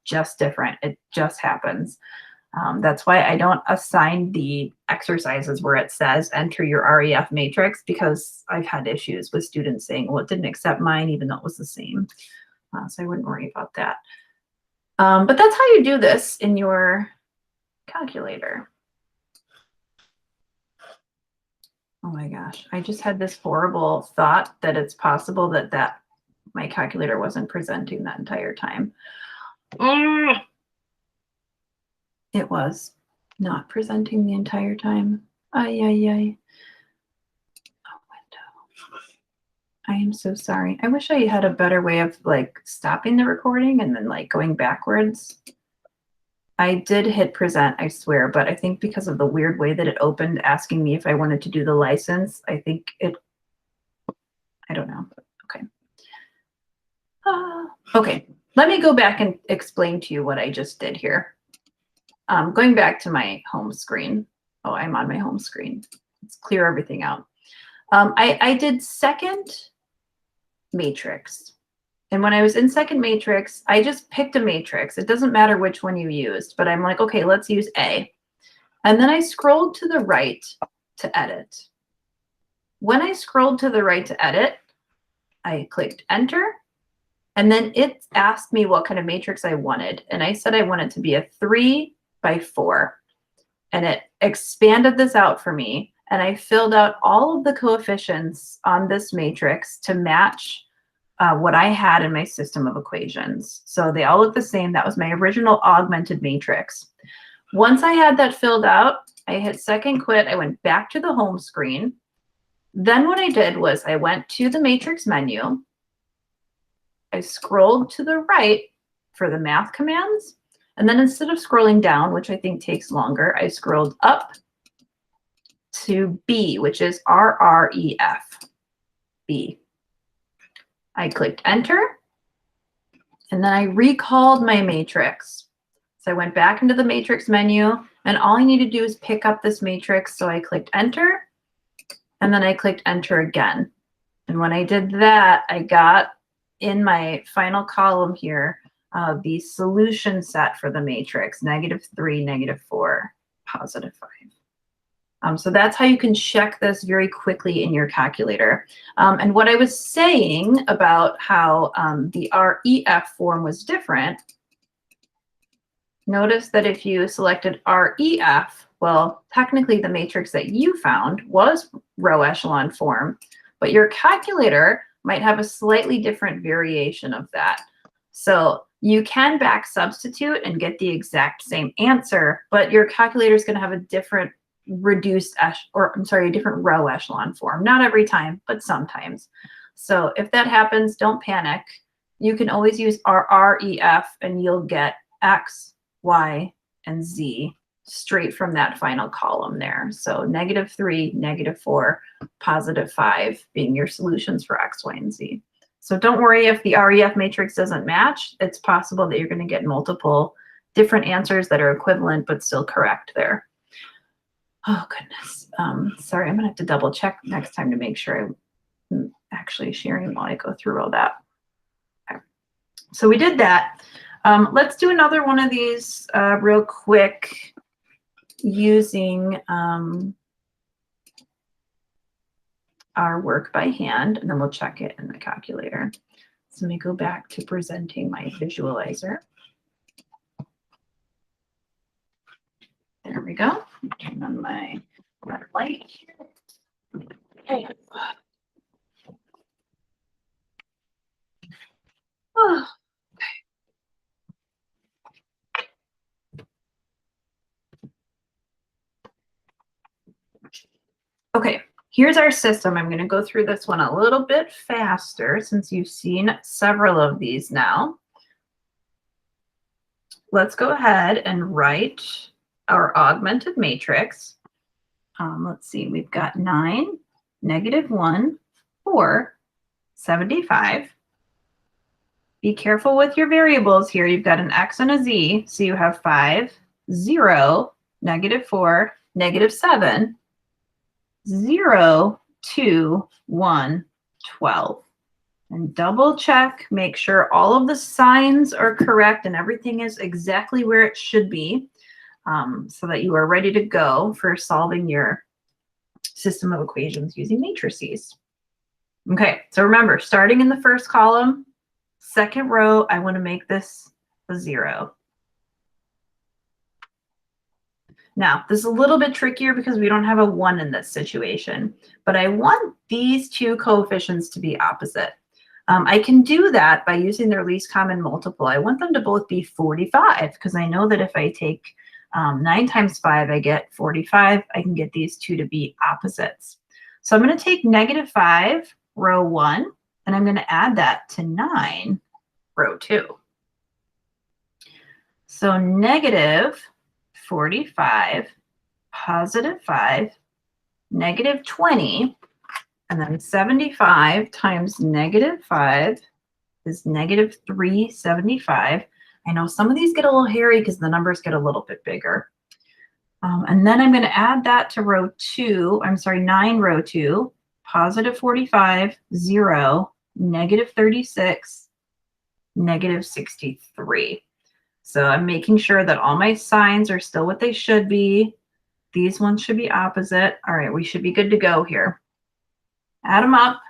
just different. It just happens. That's why I don't assign the exercises where it says enter your REF matrix, because I've had issues with students saying, well, it didn't accept mine even though it was the same. So I wouldn't worry about that. But that's how you do this in your calculator. Oh my gosh, I just had this horrible thought that it's possible that my calculator wasn't presenting that entire time. It was not presenting the entire time. Ay, ay, ay. Oh, window. I am so sorry. I wish I had a better way of like stopping the recording and then like going backwards. I did hit present, I swear, but I think because of the weird way that it opened asking me if I wanted to do the license, I think it, I don't know. Okay. Okay, let me go back and explain to you what I just did here. Going back to my home screen. Oh, I'm on my home screen. Let's clear everything out. I did second matrix. And when I was in second matrix, I just picked a matrix. It doesn't matter which one you used, but I'm like, okay, let's use A. And then I scrolled to the right to edit. When I scrolled to the right to edit, I clicked enter. And then it asked me what kind of matrix I wanted. And I said I wanted to be a 3 by 4. And it expanded this out for me. And I filled out all of the coefficients on this matrix to match what I had in my system of equations. So they all look the same. That was my original augmented matrix. Once I had that filled out, I hit second quit. I went back to the home screen. Then what I did was I went to the matrix menu. I scrolled to the right for the math commands. And then instead of scrolling down, which I think takes longer, I scrolled up to B, which is RREF, B. I clicked enter, and then I recalled my matrix. So I went back into the matrix menu, and all I need to do is pick up this matrix. So I clicked enter, and then I clicked enter again. And when I did that, I got in my final column here, the solution set for the matrix, -3, -4, +5. So that's how you can check this very quickly in your calculator. And what I was saying about how the REF form was different, notice that if you selected REF, well, technically the matrix that you found was row echelon form, but your calculator might have a slightly different variation of that. So you can back substitute and get the exact same answer, but your calculator is going to have a different a different row echelon form. Not every time, but sometimes. So if that happens, don't panic. You can always use REF and you'll get X, Y, and Z straight from that final column there. So -3, -4, +5 being your solutions for X, Y, and Z. So don't worry if the REF matrix doesn't match. It's possible that you're going to get multiple different answers that are equivalent but still correct there. Oh, goodness. Sorry, I'm going to have to double check next time to make sure I'm actually sharing while I go through all that. Okay. So we did that. Let's do another one of these real quick using our work by hand, and then we'll check it in the calculator. So let me go back to presenting my visualizer. There we go. Turn on my red light here. Okay. Oh, okay, here's our system. I'm going to go through this one a little bit faster since you've seen several of these now. Let's go ahead and write our augmented matrix. Let's see, we've got 9, -1, 4, 75. Be careful with your variables here. You've got an X and a Z, so you have 5, 0, -4, -7, 0, 2, 1, 12. And double check, make sure all of the signs are correct and everything is exactly where it should be, so that you are ready to go for solving your system of equations using matrices. Okay, so remember, starting in the first column, second row, I want to make this a 0. Now, this is a little bit trickier because we don't have a 1 in this situation, but I want these two coefficients to be opposite. I can do that by using their least common multiple. I want them to both be 45 because I know that if I take 9 times 5, I get 45. I can get these two to be opposites. So I'm going to take -5, row 1, and I'm going to add that to 9, row 2. So -45, +5, -20, and then 75 times -5 is -375. I know some of these get a little hairy because the numbers get a little bit bigger. And then I'm going to add that to row 2, I'm sorry, 9 row 2, +45, 0, -36, -63. So I'm making sure that all my signs are still what they should be. These ones should be opposite. All right, we should be good to go here. Add them up,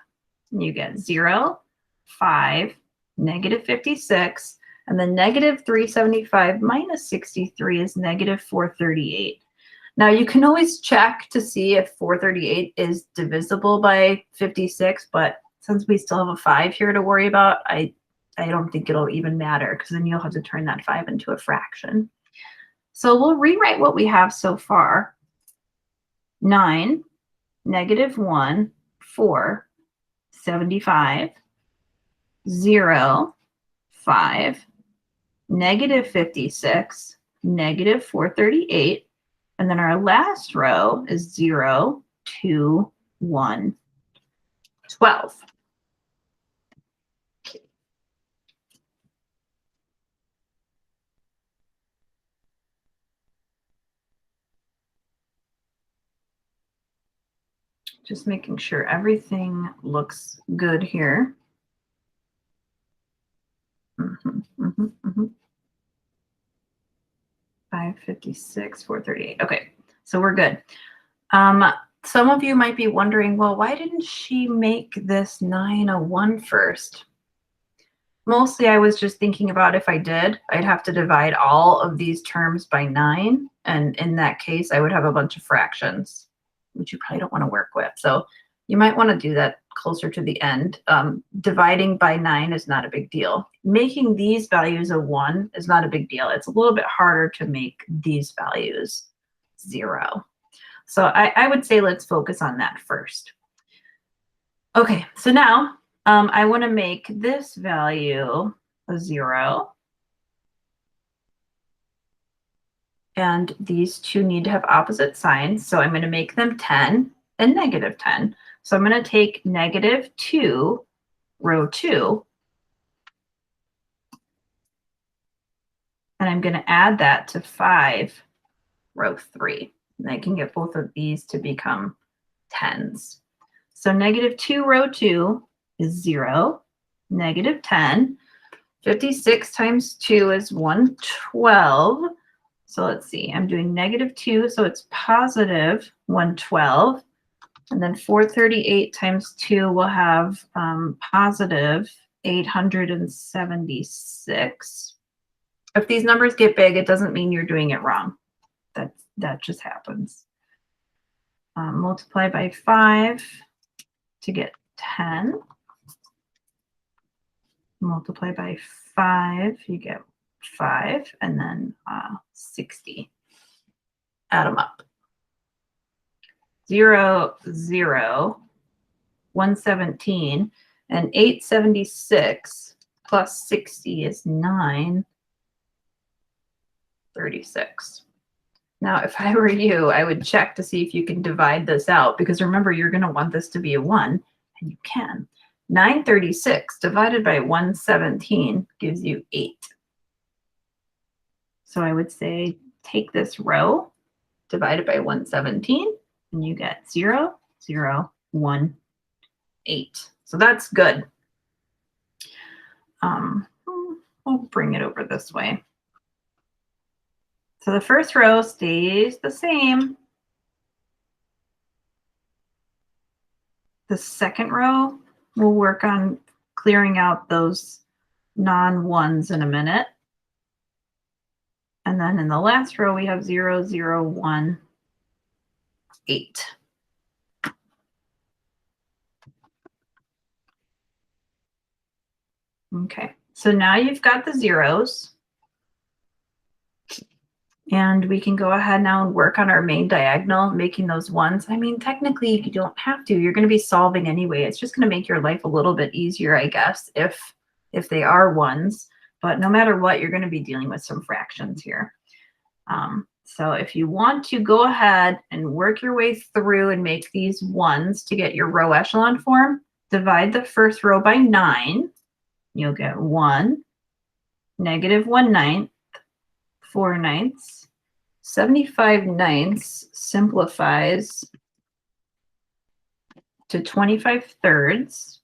and you get 0, 5, -56, and then -375 minus 63 is -438. Now you can always check to see if 438 is divisible by 56, but since we still have a 5 here to worry about, I don't think it'll even matter because then you'll have to turn that 5 into a fraction. So we'll rewrite what we have so far. 9, -1, 4, 75, 0, 5, -56, -438, and then our last row is 0, 2, 1, 12. Just making sure everything looks good here. 556, 438. Okay, so we're good. Some of you might be wondering, well, why didn't she make this 9 a 1 first? Mostly I was just thinking about if I did, I'd have to divide all of these terms by 9. And in that case, I would have a bunch of fractions, which you probably don't want to work with. So you might want to do that closer to the end. Dividing by 9 is not a big deal. Making these values a 1 is not a big deal. It's a little bit harder to make these values 0. So I would say let's focus on that first. Okay, so now I want to make this value a 0. And these two need to have opposite signs. So I'm going to make them 10 and negative 10. So I'm going to take negative 2, row 2, and I'm going to add that to 5, row 3. And I can get both of these to become 10s. So negative 2, row 2 is 0. Negative 10. 56 times 2 is 112. So let's see, I'm doing negative 2, so it's positive 112. And then 438 times 2 will have positive 876. If these numbers get big, it doesn't mean you're doing it wrong. That just happens. Multiply by 5 to get 10. Multiply by 5, you get 5, and then 60. Add them up. 0, 0, 117, and 876 plus 60 is 936. Now, if I were you, I would check to see if you can divide this out, because remember, you're going to want this to be a 1, and you can. 936 divided by 117 gives you 8. So I would say take this row, divide it by 117, and you get 0, 0, 1, 8. So that's good. We'll bring it over this way. So the first row stays the same. The second row, we'll work on clearing out those non-1s in a minute. And then in the last row, we have 0, 0, 1, 8. Okay, so now you've got the zeros. And we can go ahead now and work on our main diagonal, making those 1s. I mean, technically, you don't have to. You're going to be solving anyway. It's just going to make your life a little bit easier, I guess, if they are 1s. But no matter what, you're going to be dealing with some fractions here. So if you want to go ahead and work your way through and make these 1s to get your row echelon form, divide the first row by 9. You'll get 1, negative 1/9, 4/9. 75/9 simplifies to 25/3.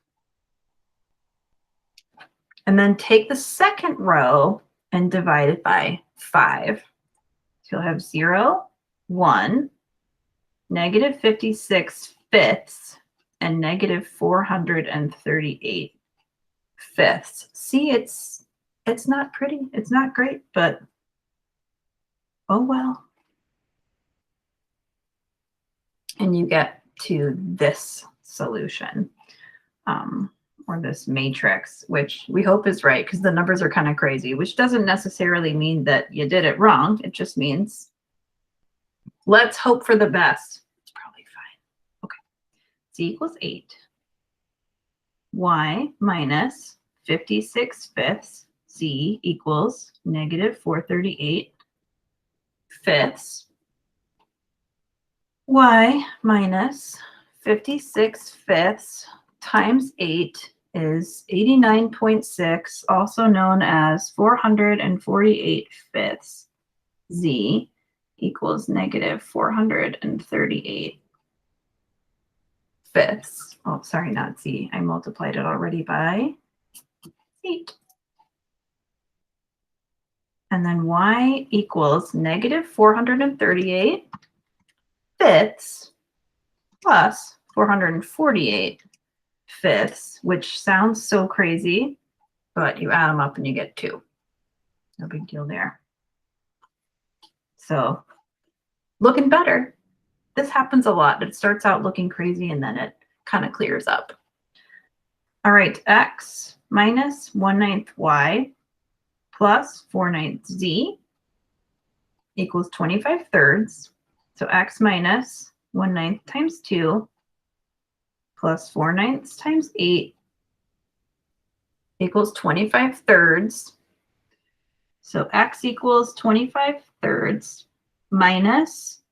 And then take the second row and divide it by 5. So you'll have 0, 1, negative 56/5, and negative 438/5. See, it's not pretty. It's not great, but oh well. And you get to this solution, or this matrix, which we hope is right, because the numbers are kind of crazy, which doesn't necessarily mean that you did it wrong. It just means let's hope for the best. It's probably fine. Okay. Z equals 8. Y minus 56/5. Z equals negative 438/5. Y minus 56/5 times 8 is 89.6, also known as 448/5. Z equals negative 438/5. Oh, sorry, not Z. I multiplied it already by 8. And then Y equals negative 438/5 plus 448 fifths, which sounds so crazy, but you add them up and you get 2. No big deal there. So looking better. This happens a lot. It starts out looking crazy and then it kind of clears up. All right, x minus 1/9 y plus 4/9 z equals 25 thirds. So x minus 1/9 times 2 plus 4/9 times 8 equals 25 thirds. So x equals 25 thirds minus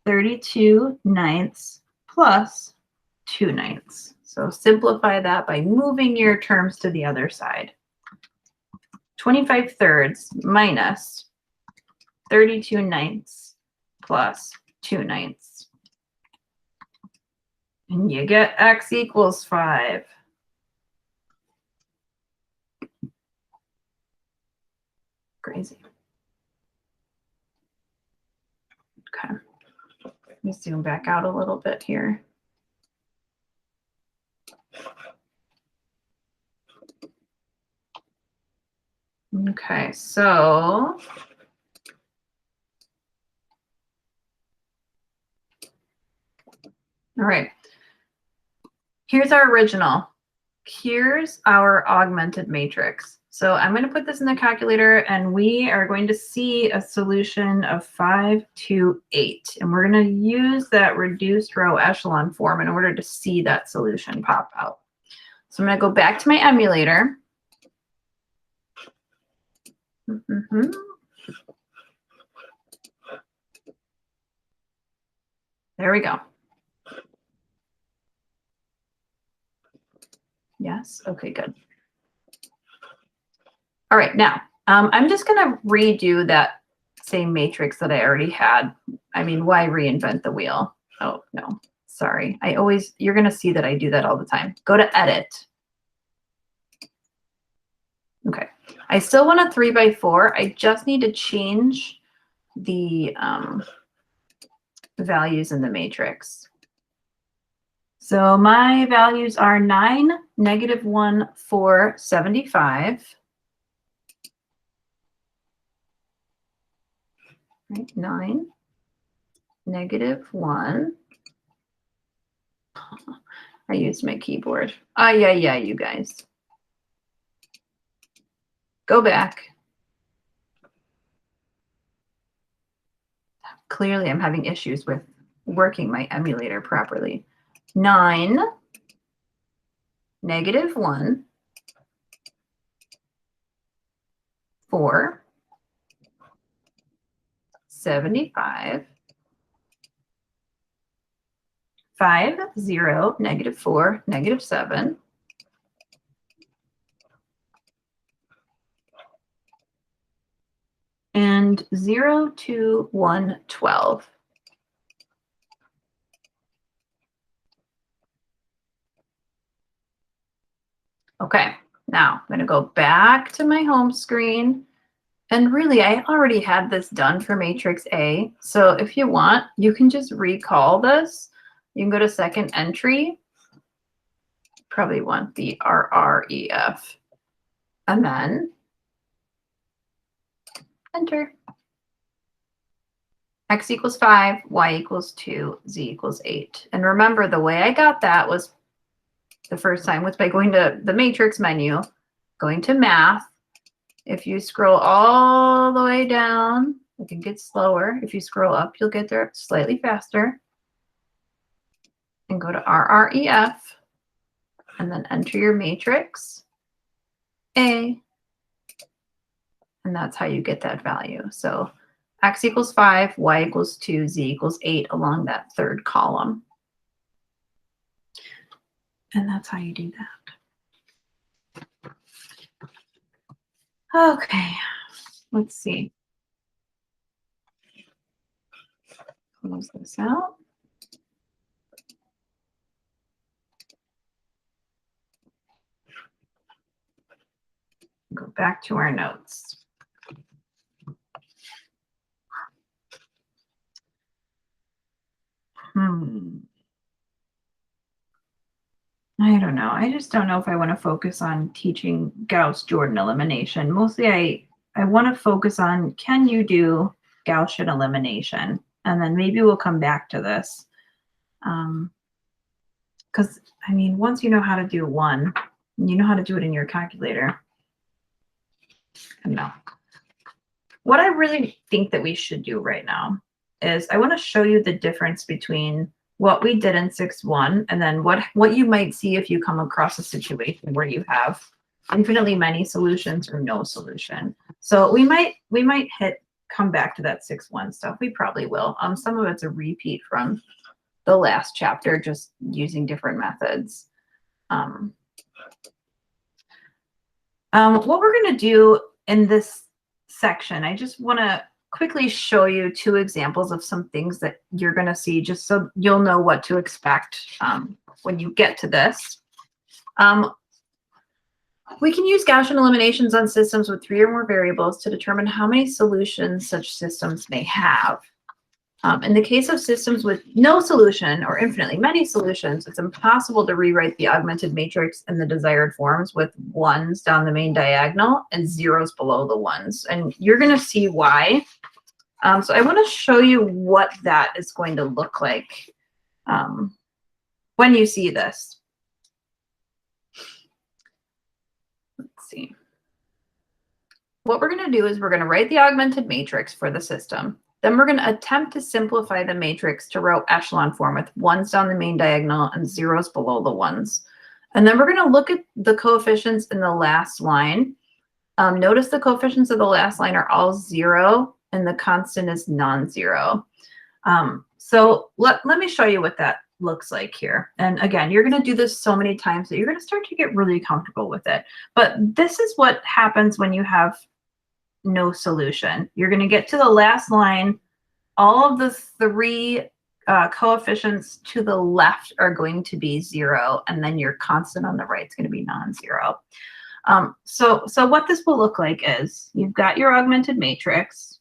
32 ninths plus 2 ninths. So simplify that by moving your terms to the other side. 25 thirds minus 32 ninths plus 2 ninths. And you get x equals 5. Crazy. Okay. Let me zoom back out a little bit here. Okay, so all right. Here's our original. Here's our augmented matrix. So I'm going to put this in the calculator and we are going to see a solution of 5, 2, 8. And we're going to use that reduced row echelon form in order to see that solution pop out. So I'm going to go back to my emulator. There we go. Yes. Okay, good. All right, now I'm just going to redo that same matrix that I already had. I mean, why reinvent the wheel? Oh, no, sorry. You're going to see that I do that all the time. Go to edit. Okay, I still want a 3x4. I just need to change the values in the matrix. So my values are 9, -1, 4, 75. Right, 9, -1. I used my keyboard. Yeah, you guys. Go back. Clearly, I'm having issues with working my emulator properly. 9, -1, 4, 75, 5, 0, -4, -7. And 0, 2, 1, 12. Okay, now I'm going to go back to my home screen. And really, I already had this done for matrix A. So if you want, you can just recall this. You can go to second entry. Probably want the RREF. And then enter. X equals 5, Y equals 2, Z equals 8. And remember, the way I got that was the first time was by going to the matrix menu, going to math. If you scroll all the way down, it can get slower. If you scroll up, you'll get there slightly faster. And go to RREF, and then enter your matrix A. And that's how you get that value. So X equals 5, Y equals 2, Z equals 8 along that third column. And that's how you do that. Okay, let's see. Close this out. Go back to our notes. I don't know. I just don't know if I want to focus on teaching Gauss-Jordan elimination. Mostly I want to focus on, can you do Gaussian elimination? And then maybe we'll come back to this. Because, I mean, once you know how to do one, you know how to do it in your calculator. No. What I really think that we should do right now is I want to show you the difference between what we did in 6-1 and then what you might see if you come across a situation where you have infinitely many solutions or no solution. So we might come back to that 6-1 stuff. We probably will. Some of it's a repeat from the last chapter, just using different methods. What we're going to do in this section, I just want to quickly show you 2 examples of some things that you're going to see, just so you'll know what to expect when you get to this. We can use Gaussian eliminations on systems with 3 or more variables to determine how many solutions such systems may have. In the case of systems with no solution or infinitely many solutions, it's impossible to rewrite the augmented matrix in the desired forms with 1s down the main diagonal and 0s below the 1s. And you're going to see why. So I want to show you what that is going to look like when you see this. Let's see. What we're going to do is we're going to write the augmented matrix for the system. Then we're going to attempt to simplify the matrix to row echelon form with 1s down the main diagonal and 0s below the 1s. And then we're going to look at the coefficients in the last line. Notice the coefficients of the last line are all 0 and the constant is non-zero. So let me show you what that looks like here. And again, you're going to do this so many times that you're going to start to get really comfortable with it. But this is what happens when you have no solution. You're going to get to the last line. All of the 3 coefficients to the left are going to be 0, and then your constant on the right is going to be non-zero. So what this will look like is you've got your augmented matrix.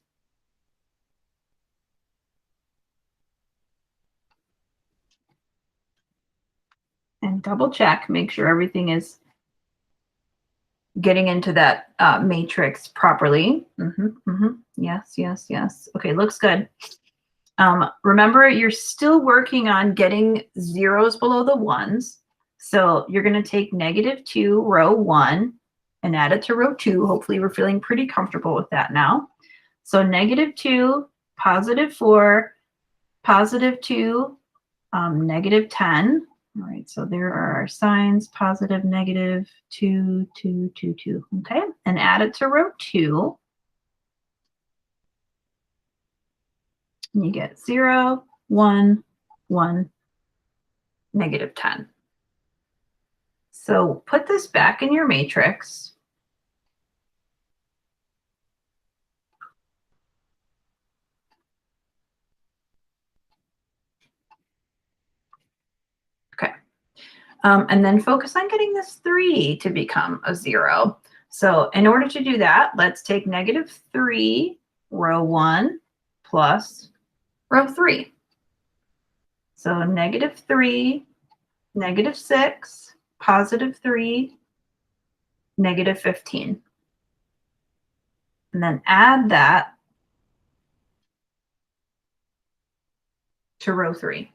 And double check, make sure everything is getting into that matrix properly. Yes, yes, yes. Okay, looks good. Remember, you're still working on getting 0s below the 1s. So you're going to take -2, row 1, and add it to row 2. Hopefully, we're feeling pretty comfortable with that now. So -2, +4, +2, -10. All right, so there are our signs, positive, negative, 2, 2, 2, 2. Okay, and add it to row 2. And you get 0, 1, 1, -10. So put this back in your matrix. Okay. And then focus on getting this 3 to become a 0. So in order to do that, let's take -3, row 1, plus row 3. So -3, -6, +3, -15. And then add that to row 3.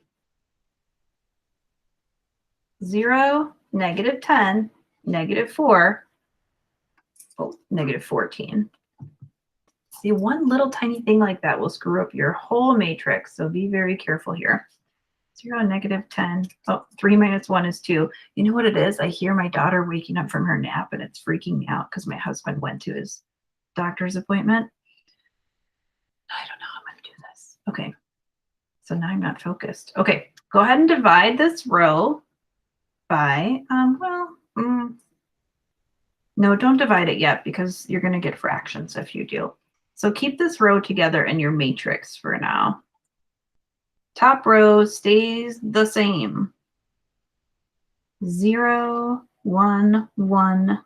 0, -10, -4, oh, -14. See, one little tiny thing like that will screw up your whole matrix, so be very careful here. 0, -10. Oh, 3 minus 1 is 2. You know what it is? I hear my daughter waking up from her nap, and it's freaking me out because my husband went to his doctor's appointment. I don't know how I'm going to do this. Okay, so now I'm not focused. Okay, go ahead and divide this row by, no, don't divide it yet because you're going to get fractions if you do. So keep this row together in your matrix for now. Top row stays the same. 0, 1, 1,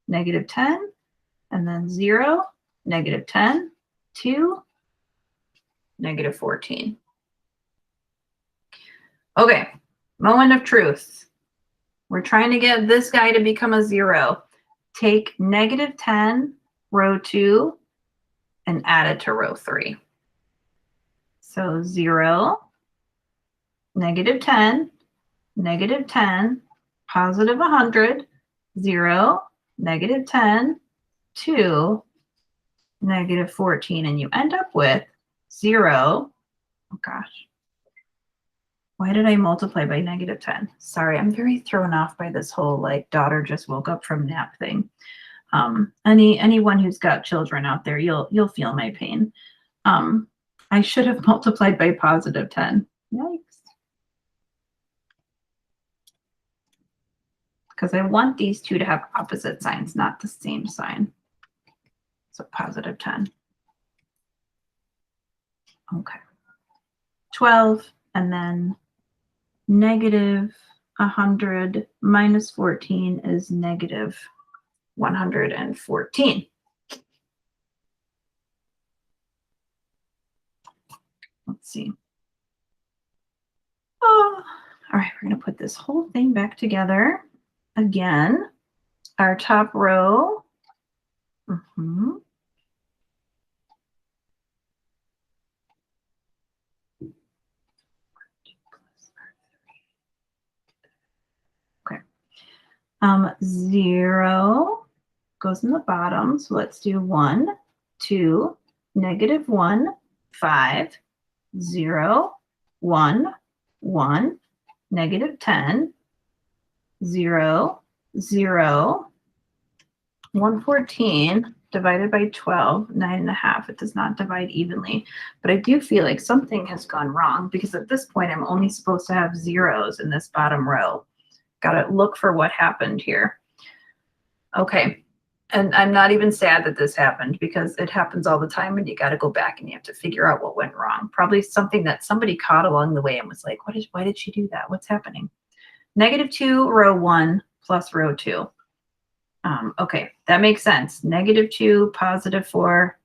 -10, and then 0, -10, 2, -14. Okay, moment of truth. We're trying to get this guy to become a 0. Take -10, row 2, and add it to row 3. So 0, -10, -10, positive 100, 0, -10, 2, -14, and you end up with 0. Oh gosh. Why did I multiply by -10? Sorry, I'm very thrown off by this whole like daughter just woke up from nap thing. Anyone who's got children out there, you'll feel my pain. I should have multiplied by +10. Yikes. Because I want these two to have opposite signs, not the same sign. So +10. Okay. 12, and then -100 minus 14 is -114. Let's see. Oh, all right, we're going to put this whole thing back together. Again, our top row. Okay. 0 goes in the bottom. So let's do 1, 2, -1, 5, 0, 1, 1, -10, 0, 0, 114 divided by 12, 9.5. It does not divide evenly, but I do feel like something has gone wrong because at this point I'm only supposed to have zeros in this bottom row. Got to look for what happened here. Okay. And I'm not even sad that this happened because it happens all the time and you got to go back and you have to figure out what went wrong. Probably something that somebody caught along the way and was like, why did she do that? What's happening? -2, row 1 plus row 2. Okay, that makes sense. -2, +4,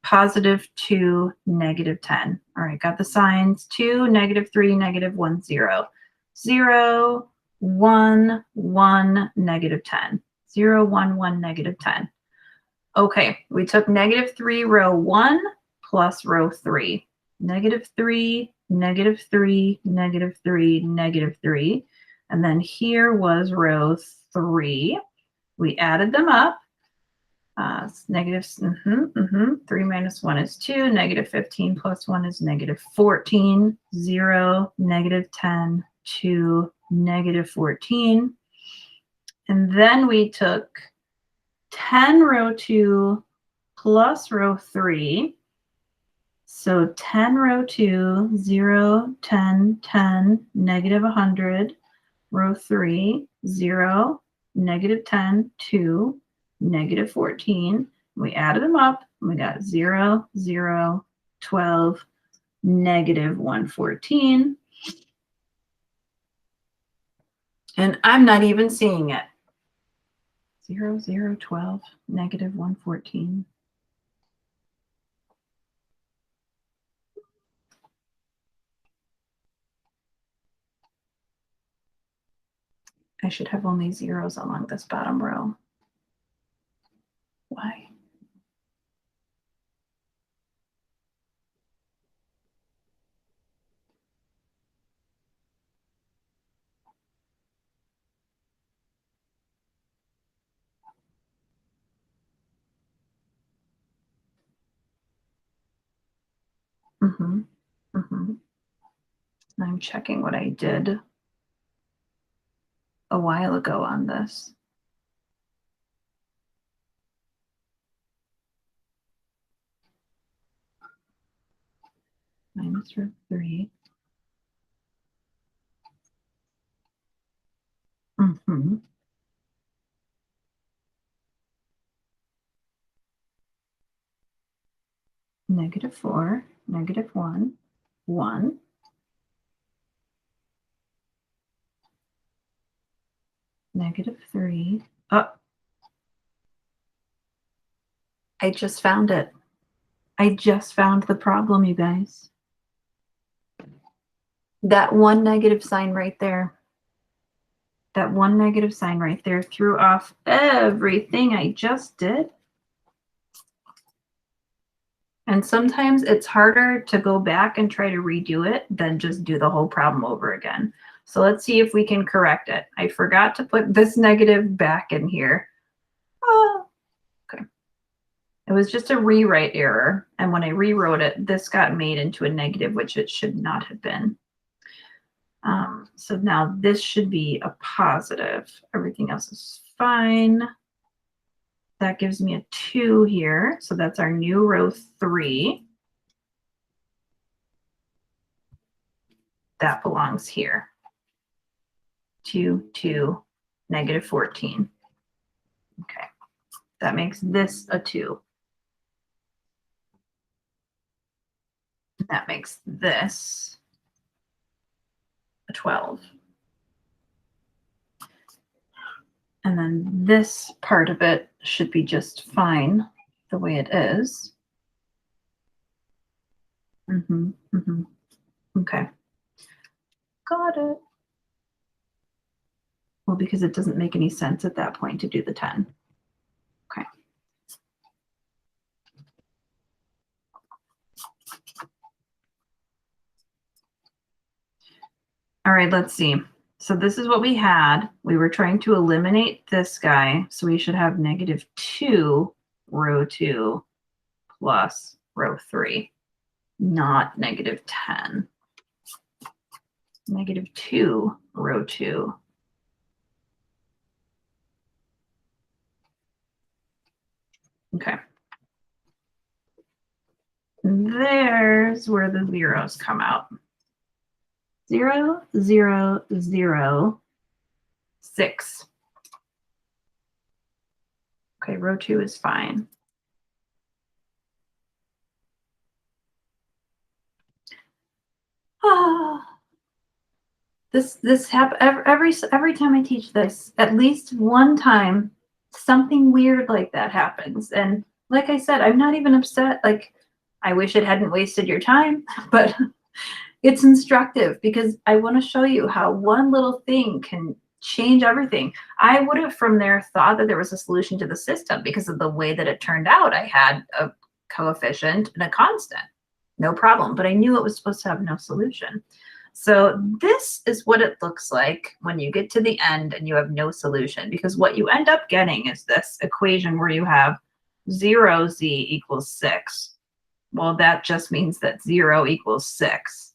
+2, -10. All right, got the signs. 2, -3, -1, 0. 0, 1, 1, -10. 0, 1, 1, -10. Okay, we took -3, row 1 plus row 3. -3, -3, -3, -3. And then here was row 3. We added them up. Negative, 3 minus 1 is 2. -15 plus 1 is -14. 0, -10, 2, -14. And then we took 10 row 2 plus row 3. So 10 row 2, 0, 10, 10, -100. Row 3, 0, -10, 2, -14. We added them up. And we got 0, 0, 12, -114. And I'm not even seeing it. 0, 0, 12, -114. I should have only zeros along this bottom row. Why? I'm checking what I did a while ago on this. -3. -4, -1, 1. -3. Oh, I just found it. I just found the problem, you guys. That one negative sign right there. That one negative sign right there threw off everything I just did. And sometimes it's harder to go back and try to redo it than just do the whole problem over again. So let's see if we can correct it. I forgot to put this negative back in here. Oh, okay. It was just a rewrite error. And when I rewrote it, this got made into a negative, which it should not have been. So now this should be a positive. Everything else is fine. That gives me a 2 here. So that's our new row 3. That belongs here. 2, 2, negative 14. Okay. That makes this a 2. That makes this a 12. And then this part of it should be just fine the way it is. Okay. Got it. Well, because it doesn't make any sense at that point to do the 10. Okay. All right, let's see. So this is what we had. We were trying to eliminate this guy. So we should have negative 2, row 2, plus row 3, not negative 10. Negative 2, row 2. Okay. There's where the zeros come out. 0, 0, 0, 6. Okay, row 2 is fine. This happens every time I teach this. At least one time, something weird like that happens. And like I said, I'm not even upset. Like, I wish it hadn't wasted your time, but it's instructive because I want to show you how one little thing can change everything. I would have from there thought that there was a solution to the system because of the way that it turned out. I had a coefficient and a constant, no problem, but I knew it was supposed to have no solution. So this is what it looks like when you get to the end and you have no solution, because what you end up getting is this equation where you have 0z equals 6. Well, that just means that 0 equals 6.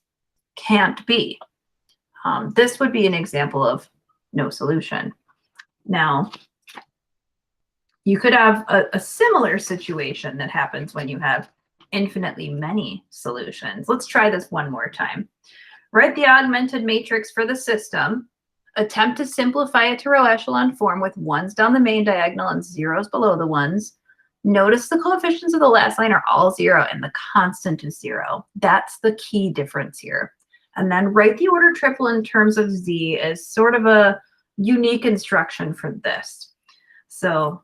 Can't be. This would be an example of no solution. Now, you could have a similar situation that happens when you have infinitely many solutions. Let's try this one more time. Write the augmented matrix for the system. Attempt to simplify it to row echelon form with 1s down the main diagonal and 0s below the 1s. Notice the coefficients of the last line are all 0 and the constant is 0. That's the key difference here. And then write the order triple in terms of z as sort of a unique instruction for this. So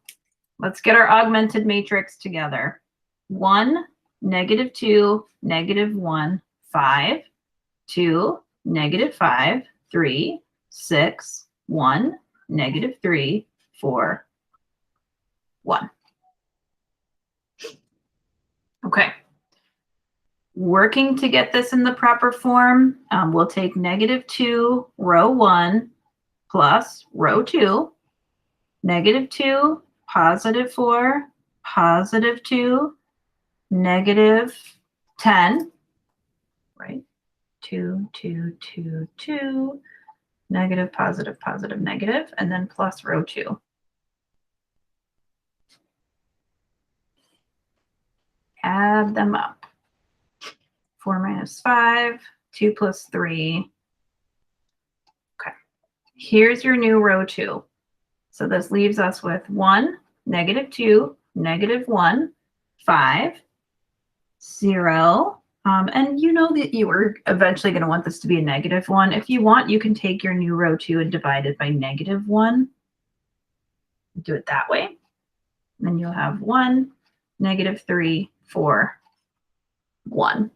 let's get our augmented matrix together. 1, negative 2, negative 1, 5, 2, negative 5, 3, 6, 1, negative 3, 4, 1. Okay. Working to get this in the proper form, we'll take negative 2, row 1, plus row 2, negative 2, positive 4, positive 2, negative 10, right? 2, 2, 2, 2, negative, positive, positive, negative, and then plus row 2. Add them up. 4 minus 5, 2 plus 3. Okay, here's your new row 2. So this leaves us with 1, negative 2, negative 1, 5, 0. And you know that you are eventually going to want this to be a negative 1. If you want, you can take your new row 2 and divide it by negative 1. Do it that way. And then you'll have 1, negative 3, 4, 1.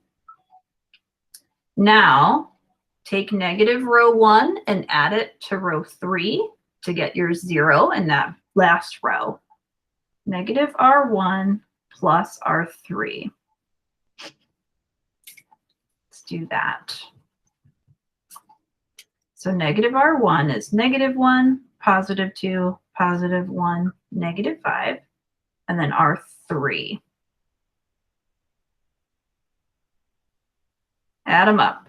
Now, take negative row 1 and add it to row 3 to get your 0 in that last row. Negative R1 plus R3. Let's do that. So negative R1 is negative 1, positive 2, positive 1, negative 5, and then R3. Add them up.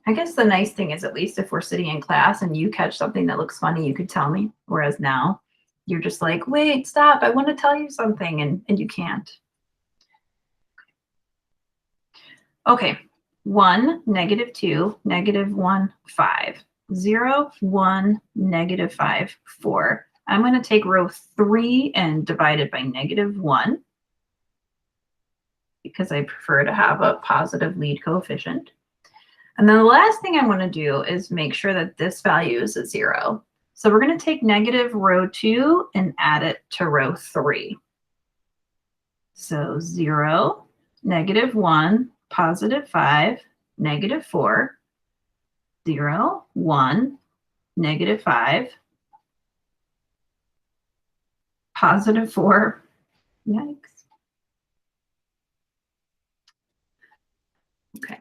I guess the nice thing is, at least if we're sitting in class and you catch something that looks funny, you could tell me. Whereas now you're just like, wait, stop, I want to tell you something, and you can't. Okay, 1, negative 2, negative 1, 5. 0, 1, negative 5, 4. I'm going to take row 3 and divide it by negative 1 because I prefer to have a positive lead coefficient. And then the last thing I want to do is make sure that this value is a 0. So we're going to take negative row 2 and add it to row 3. So 0, negative 1, positive 5, negative 4, 0, 1, negative 5, positive 4. Yikes. Okay.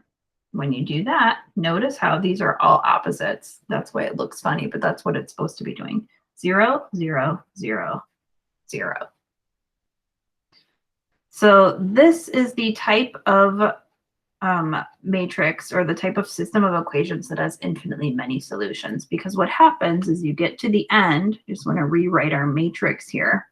When you do that, notice how these are all opposites. That's why it looks funny, but that's what it's supposed to be doing. 0, 0, 0, 0. So this is the type of matrix, or the type of system of equations that has infinitely many solutions, because what happens is you get to the end. I just want to rewrite our matrix here.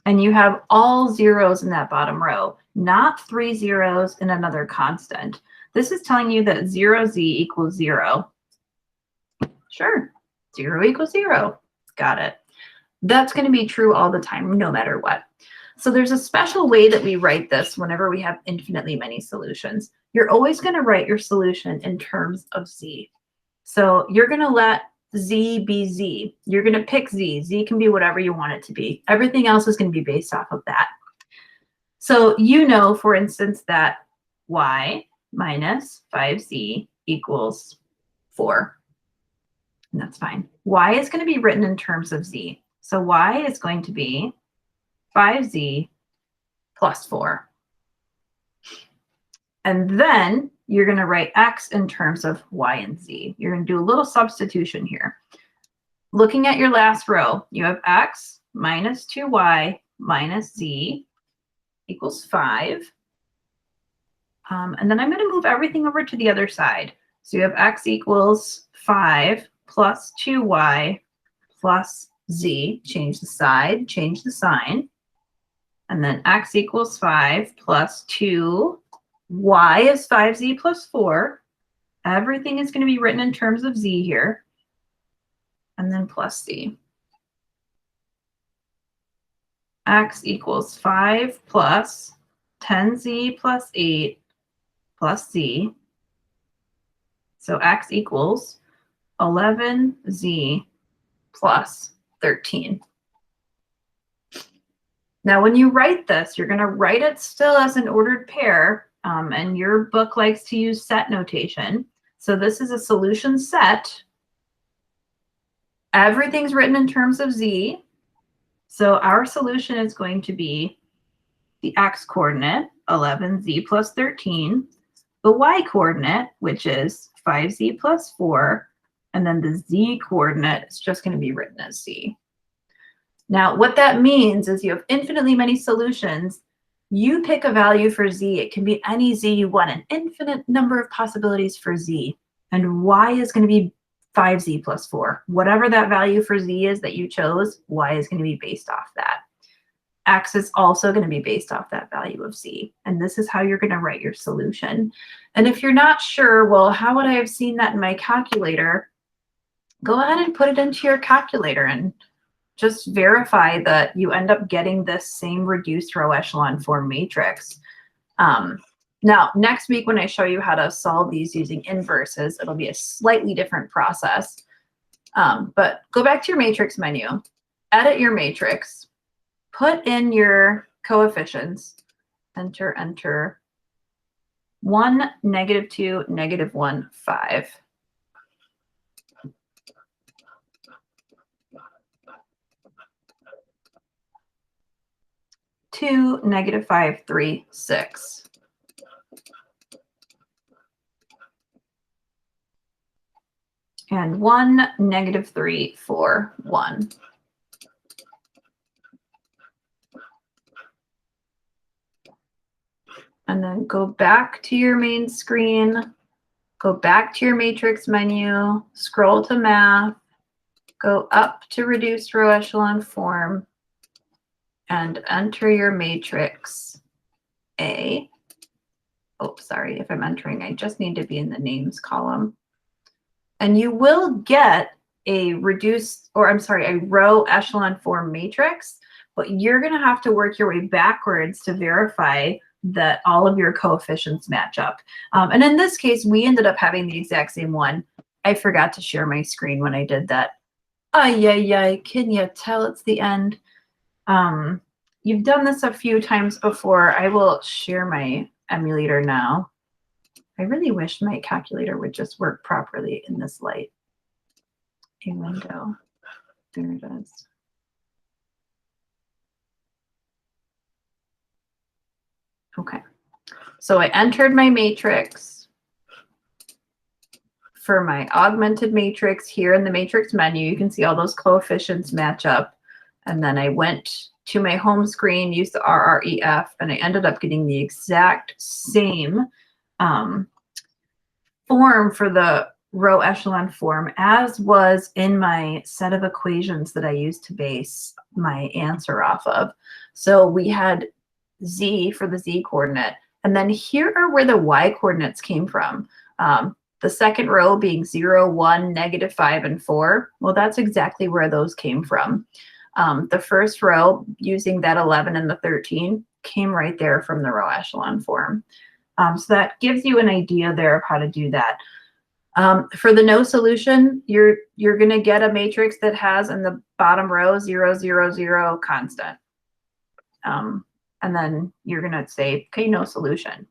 And you have all zeros in that bottom row, not 3 zeros and another constant. This is telling you that 0z equals 0. Sure, 0 equals 0. Got it. That's going to be true all the time, no matter what. So there's a special way that we write this whenever we have infinitely many solutions. You're always going to write your solution in terms of z. So you're going to let z be z. You're going to pick z. Z can be whatever you want it to be. Everything else is going to be based off of that. So you know, for instance, that y minus 5z equals 4. And that's fine. Y is going to be written in terms of z. So y is going to be 5z plus 4. And then you're going to write x in terms of y and z. You're going to do a little substitution here. Looking at your last row, you have x minus 2y minus z equals 5. And then I'm going to move everything over to the other side. So you have x equals 5 plus 2y plus z. Change the side, change the sign. And then x equals 5 plus 2. Y is 5z plus 4. Everything is going to be written in terms of z here. And then plus z. X equals 5 plus 10z plus 8 plus z. So x equals 11z plus 13. Now, when you write this, you're going to write it still as an ordered pair, and your book likes to use set notation. So this is a solution set. Everything's written in terms of z. So our solution is going to be the x coordinate, 11z plus 13, the y coordinate, which is 5z plus 4, and then the z coordinate is just going to be written as z. Now, what that means is you have infinitely many solutions. You pick a value for z. It can be any z you want, an infinite number of possibilities for z. And y is going to be 5z plus 4. Whatever that value for z is that you chose, y is going to be based off that. X is also going to be based off that value of z. And this is how you're going to write your solution. And if you're not sure, well, how would I have seen that in my calculator? Go ahead and put it into your calculator and just verify that you end up getting this same reduced row echelon form matrix. Now, next week when I show you how to solve these using inverses, it'll be a slightly different process. But go back to your matrix menu. edit your matrix, put in your coefficients, enter, enter, 1, -2, -1, 5. Two, -5, 3, 6. And 1, -3, 4, 1. And then go back to your main screen, go back to your matrix menu, scroll to math, go up to reduced row echelon form, and enter your matrix A. Oh, sorry, if I'm entering, I just need to be in the names column. And you will get a row echelon form matrix, but you're going to have to work your way backwards to verify that all of your coefficients match up. And in this case, we ended up having the exact same one. I forgot to share my screen when I did that. Ay, can you tell it's the end? You've done this a few times before. I will share my emulator now. I really wish my calculator would just work properly in this light. A window. There it is. Okay. So I entered my matrix. For my augmented matrix here in the matrix menu, you can see all those coefficients match up. And then I went to my home screen, used the RREF, and I ended up getting the exact same form for the row echelon form as was in my set of equations that I used to base my answer off of. So we had Z for the Z coordinate, and then here are where the Y coordinates came from. The second row being 0, 1, -5, and 4. Well, that's exactly where those came from. The first row, using that 11 and the 13, came right there from the row echelon form. So that gives you an idea there of how to do that. For the no solution, you're going to get a matrix that has in the bottom row 0, 0, 0 constant. And then you're going to say, okay, no solution.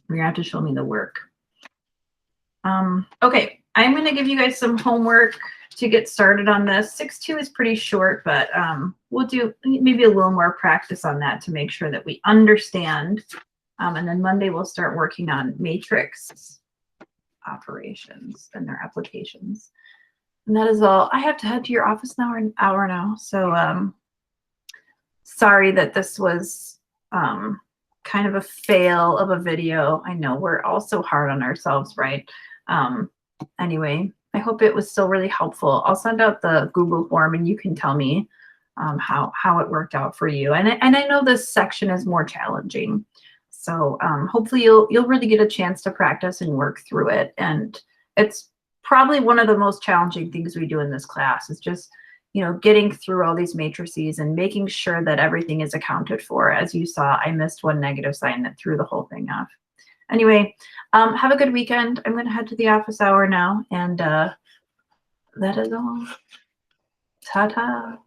You're going to have to show me the work. Okay, I'm going to give you guys some homework to get started on this. 6-2 is pretty short, but we'll do maybe a little more practice on that to make sure that we understand. And then Monday we'll start working on matrix operations and their applications. And that is all. I have to head to your office now, an hour now. So sorry that this was kind of a fail of a video. I know we're all so hard on ourselves, right? Anyway, I hope it was still really helpful. I'll send out the Google form and you can tell me how it worked out for you. And I know this section is more challenging. So hopefully you'll really get a chance to practice and work through it. And it's probably one of the most challenging things we do in this class is just, you know, getting through all these matrices and making sure that everything is accounted for. As you saw, I missed one negative sign that threw the whole thing off. Anyway, have a good weekend. I'm going to head to the office hour now, and that is all. Ta-ta.